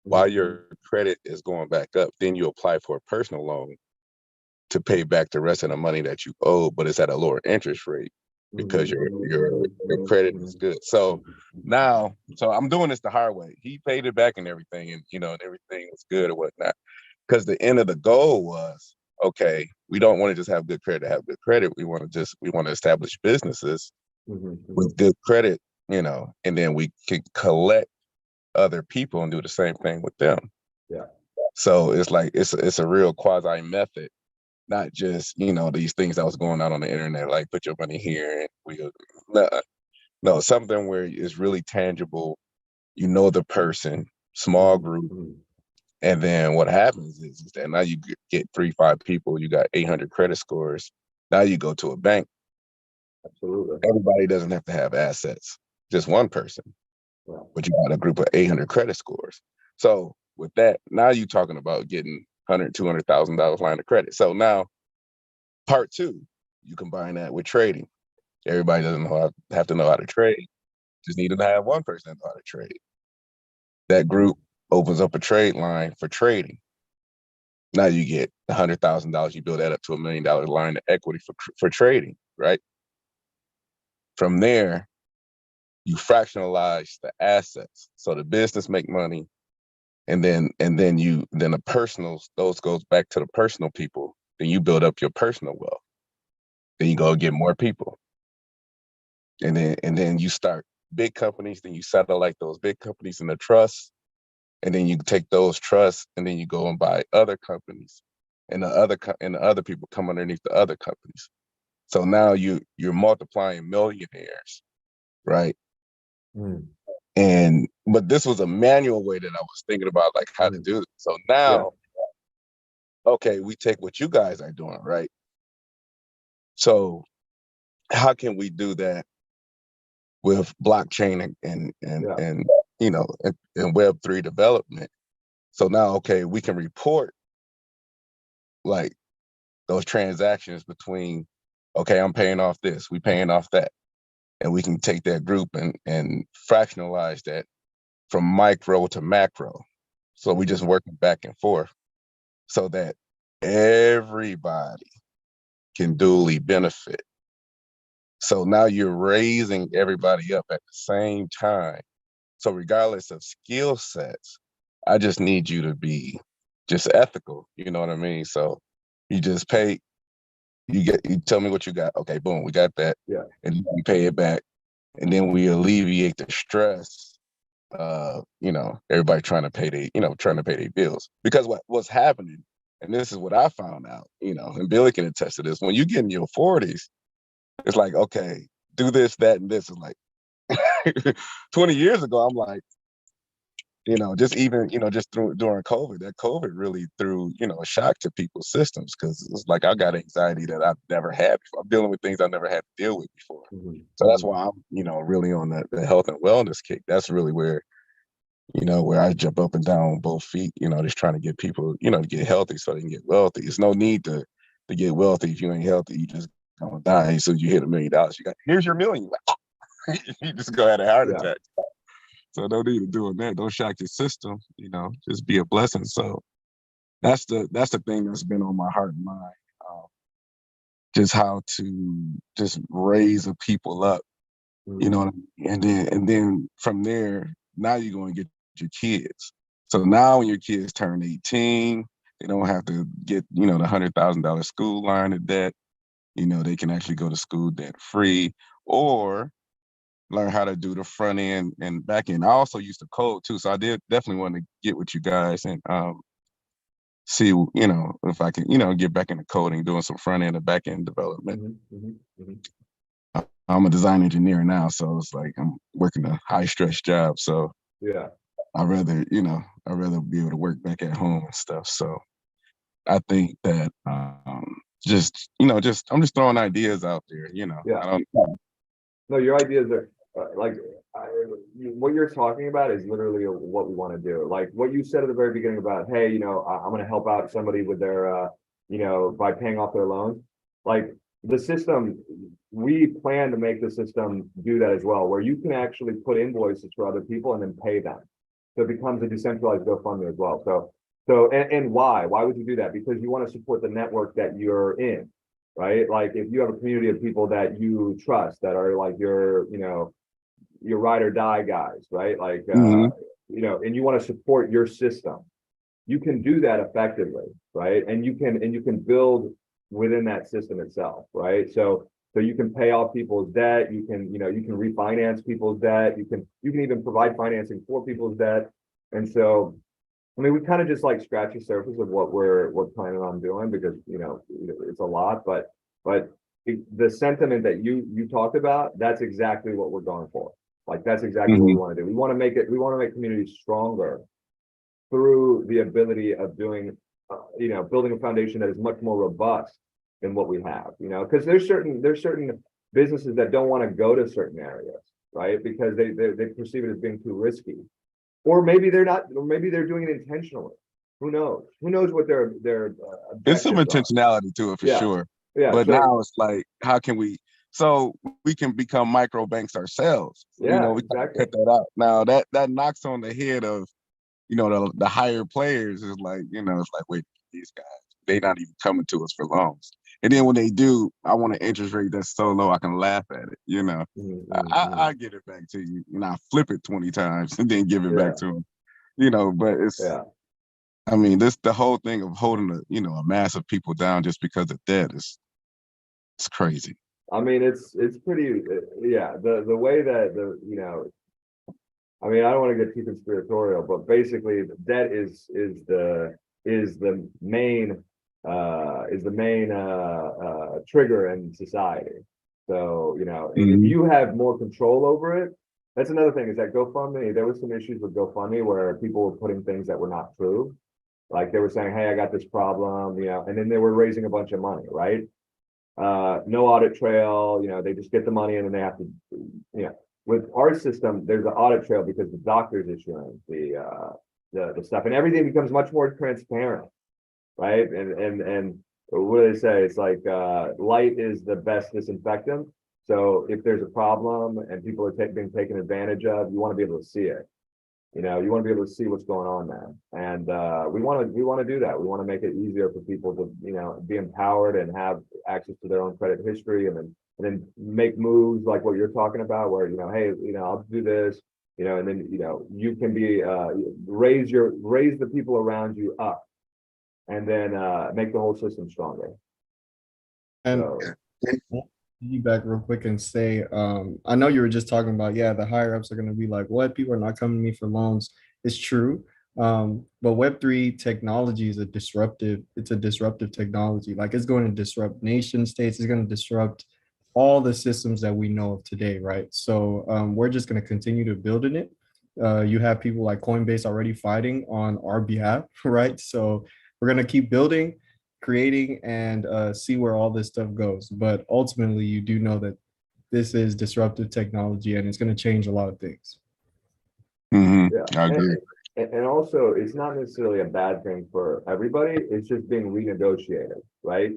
While your credit is going back up, then you apply for a personal loan to pay back the rest of the money that you owe, but it's at a lower interest rate because your credit is good. So now, I'm doing this the hard way. He paid it back and everything, and and everything was good or whatnot. Because the end of the goal was, okay, we don't want to just have good credit to have good credit. We want to establish businesses with good credit, and then we can collect other people and do the same thing with them. Yeah. So it's like it's a real quasi method, not just these things that was going on the internet, like put your money here and no, something where it's really tangible. The person, small group, and then what happens is that now you get 3-5 people, you got 800 credit scores. Now you go to a bank. Absolutely. Everybody doesn't have to have assets, just one person. But you got a group of 800 credit scores. So with that, now you're talking about getting $200,000 line of credit. So now part 2, you combine that with trading. Everybody doesn't have to know how to trade. Just need to have one person that know how to trade. That group opens up a trade line for trading. Now you get $100,000. You build that up to $1 million line of equity for trading, right? From there, you fractionalize the assets. So the business make money, and then the personals, those goes back to the personal people. Then you build up your personal wealth. Then you go get more people. And then you start big companies, then you satellite those big companies in the trust. And then you take those trusts and then you go and buy other companies. And the other people come underneath the other companies. So now you're multiplying millionaires, right? But this was a manual way that I was thinking about, like how to do it. So now, okay, we take what you guys are doing, right? So how can we do that with blockchain and Web3 development? So now, okay, we can report like those transactions between, okay, I'm paying off this, we paying off that. And we can take that group and fractionalize that from micro to macro. So we just working back and forth so that everybody can duly benefit. So now you're raising everybody up at the same time. So regardless of skill sets, I just need you to be just ethical. You know what I mean? So you just pay, you tell me what you got. Okay, boom, we got that. Yeah. And we pay it back. And then we alleviate the stress everybody trying to pay their bills. Because what's happening, and this is what I found out, and Billy can attest to this, when you get in your 40s, it's like, okay, do this, that, and this. Is like 20 years ago, I'm like, just even, just during COVID, that COVID really threw, a shock to people's systems, because it's like I got anxiety that I've never had before. I'm dealing with things I've never had to deal with before. So that's why I'm, really on the health and wellness kick. That's really where I jump up and down on both feet, just trying to get people, to get healthy so they can get wealthy. There's no need to get wealthy if you ain't healthy. You just gonna die as soon as you hit $1 million. Here's your million. You just go have a heart attack. So no need to doing that. Don't shock your system. Just be a blessing. So that's the thing that's been on my heart and mind. Just how to just raise the people up. You know what I mean? And then from there, now you're going to get your kids. So now when your kids turn 18, they don't have to get, the $100,000 school line of debt. They can actually go to school debt free or learn how to do the front end and back end. I also used to code too. So I definitely want to get with you guys and see, if I can, get back into coding, doing some front end and back end development. I'm a design engineer now, so it's like I'm working a high stress job. So yeah, I'd rather be able to work back at home and stuff. So I think that just I'm just throwing ideas out there. Yeah. I don't. No, your ideas are what you're talking about is literally what we want to do. Like what you said at the very beginning about, hey, I'm going to help out somebody with their, by paying off their loans. Like the system, we plan to make the system do that as well, where you can actually put invoices for other people and then pay them. So it becomes a decentralized GoFundMe as well. And why? Why would you do that? Because you want to support the network that you're in, right? Like if you have a community of people that you trust that are like your ride or die guys, right? Like, and you want to support your system, you can do that effectively, right? And you can build within that system itself, right? So you can pay off people's debt, you can refinance people's debt, you can even provide financing for people's debt. And so, I mean, we kind of just like scratch the surface of what we're planning on doing because, it's a lot, but the sentiment that you talked about, that's exactly what we're going for. Like, that's exactly what we want to do. We want to make communities stronger through the ability of doing, building a foundation that is much more robust than what we have, because there's certain businesses that don't want to go to certain areas, right? Because they perceive it as being too risky. Or maybe they're not, or maybe they're doing it intentionally. Who knows? Who knows what their There's some objectives intentionality to it for sure. Yeah. But So, now it's like, how can we? So we can become micro banks ourselves. yeah, We exactly. cut that out. Now that knocks on the head of, the higher players is like, it's like, wait, these guys, they not even coming to us for loans. And then when they do, I want an interest rate that's so low I can laugh at it. I give it back to you, and I flip it 20 times and then give it back to them. But it's, I mean, the whole thing of holding a mass of people down just because of debt it's crazy. I mean, it's pretty, the way that I mean, I don't want to get too conspiratorial, but basically debt is the main trigger in society. So, if you have more control over it, that's another thing is that GoFundMe, there was some issues with GoFundMe where people were putting things that were not true. Like they were saying, hey, I got this problem, and then they were raising a bunch of money, right? No audit trail, they just get the money and then they have to, with our system, there's an audit trail because the doctor's issuing the stuff and everything becomes much more transparent, right? And what do they say? It's like light is the best disinfectant. So if there's a problem and people are being taken advantage of, you want to be able to see it. You want to be able to see what's going on there. And we want to do that. We want to make it easier for people to, be empowered and have access to their own credit history and then make moves like what you're talking about where, hey, I'll do this, and then, you can be, raise the people around you up and then make the whole system stronger. And back real quick and say, I know you were just talking about, the higher ups are going to be like, what? People are not coming to me for loans. It's true. But Web3 technology is a disruptive technology. Like it's going to disrupt nation states. It's going to disrupt all the systems that we know of today, right? So we're just going to continue to build in it. You have people like Coinbase already fighting on our behalf, right? So we're going to keep building, creating, and see where all this stuff goes. But ultimately, you do know that this is disruptive technology and it's going to change a lot of things. I agree. And also, it's not necessarily a bad thing for everybody. It's just being renegotiated, right?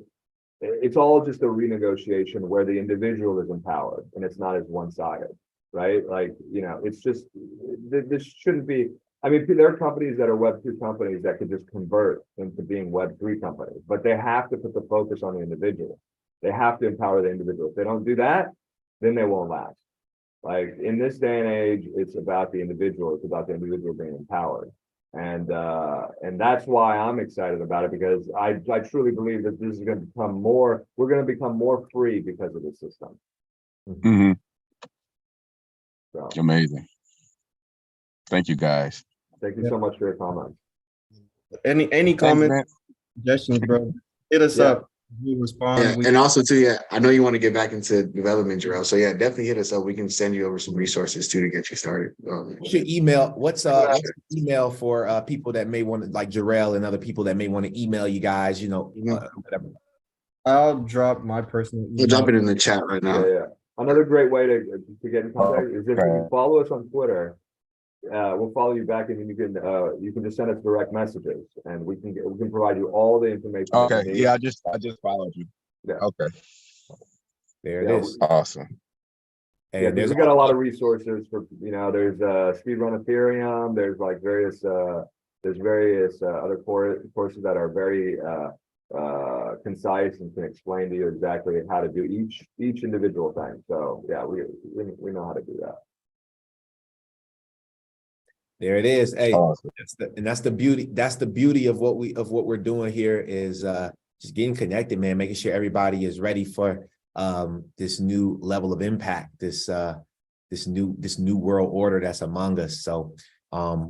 It's all just a renegotiation where the individual is empowered and it's not as one-sided, right? Like, it's just, this shouldn't be, I mean, there are companies that are Web2 companies that could just convert into being Web3 companies, but they have to put the focus on the individual. They have to empower the individual. If they don't do that, then they won't last. Like in this day and age, it's about the individual. It's about the individual being empowered. And that's why I'm excited about it, because I truly believe that this is going to become more, we're going to become more free because of the system. So, amazing. Thank you guys. Thank you so much for your comments. Any comments, suggestions, bro? Hit us up. We Yeah, respond. and also too, yeah, I know you want to get back into development, Jarrell. So yeah, definitely hit us up. We can send you over some resources too to get you started. What's your email? What's the email for people that may want to, like Jarrell and other people that may want to email you guys, whatever. I'll drop my personal We'll email. drop it in the chat right now. Yeah. Another great way to get in contact is if you follow us on Twitter. We'll follow you back, and then you can just send us direct messages, and we can provide you all the information. Okay. Yeah, I just followed you. Yeah. Okay. There it is. Awesome. And we got a lot of resources for, there's Speedrun Ethereum, there's like various other courses that are very concise and can explain to you exactly how to do each individual thing. So yeah, we know how to do that. There it is. Hey, awesome. That's the beauty. That's the beauty of what we're doing here is just getting connected, man, making sure everybody is ready for this new level of impact, this new world order that's among us. So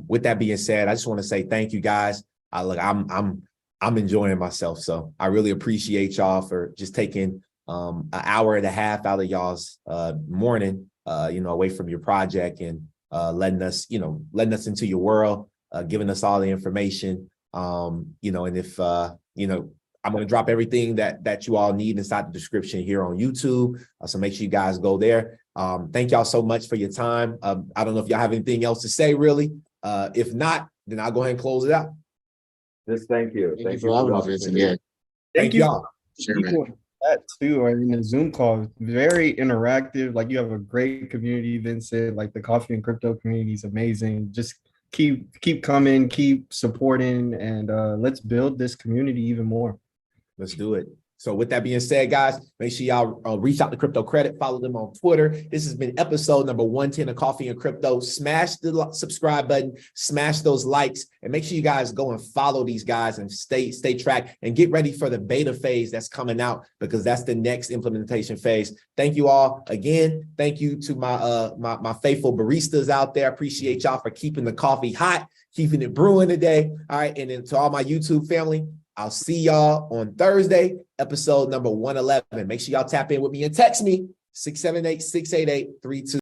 with that being said, I just want to say thank you guys. I'm enjoying myself. So I really appreciate y'all for just taking an hour and a half out of y'all's morning, away from your project and letting us into your world, giving us all the information, and if, I'm going to drop everything that you all need inside the description here on YouTube. So make sure you guys go there. Thank y'all so much for your time. I don't know if y'all have anything else to say, really. If not, then I'll go ahead and close it out. Just thank you. Thank you for having us, Vincent. Yeah. Thank y'all. Sure, man. That too, I mean, the Zoom call is very interactive. Like, you have a great community, Vincent. Like, the coffee and crypto community is amazing. Just keep coming, keep supporting, and let's build this community even more. Let's do it. So with that being said, guys, make sure y'all reach out to Krypto Kredit, follow them on Twitter. This has been episode number 110 of Coffee and Crypto. Smash the subscribe button, smash those likes, and make sure you guys go and follow these guys and stay tracked and get ready for the beta phase that's coming out, because that's the next implementation phase. Thank you all again. Thank you to my faithful baristas out there. Appreciate y'all for keeping the coffee hot, keeping it brewing today. All right, and then to all my YouTube family, I'll see y'all on Thursday, episode number 111. Make sure y'all tap in with me and text me 678-688-32.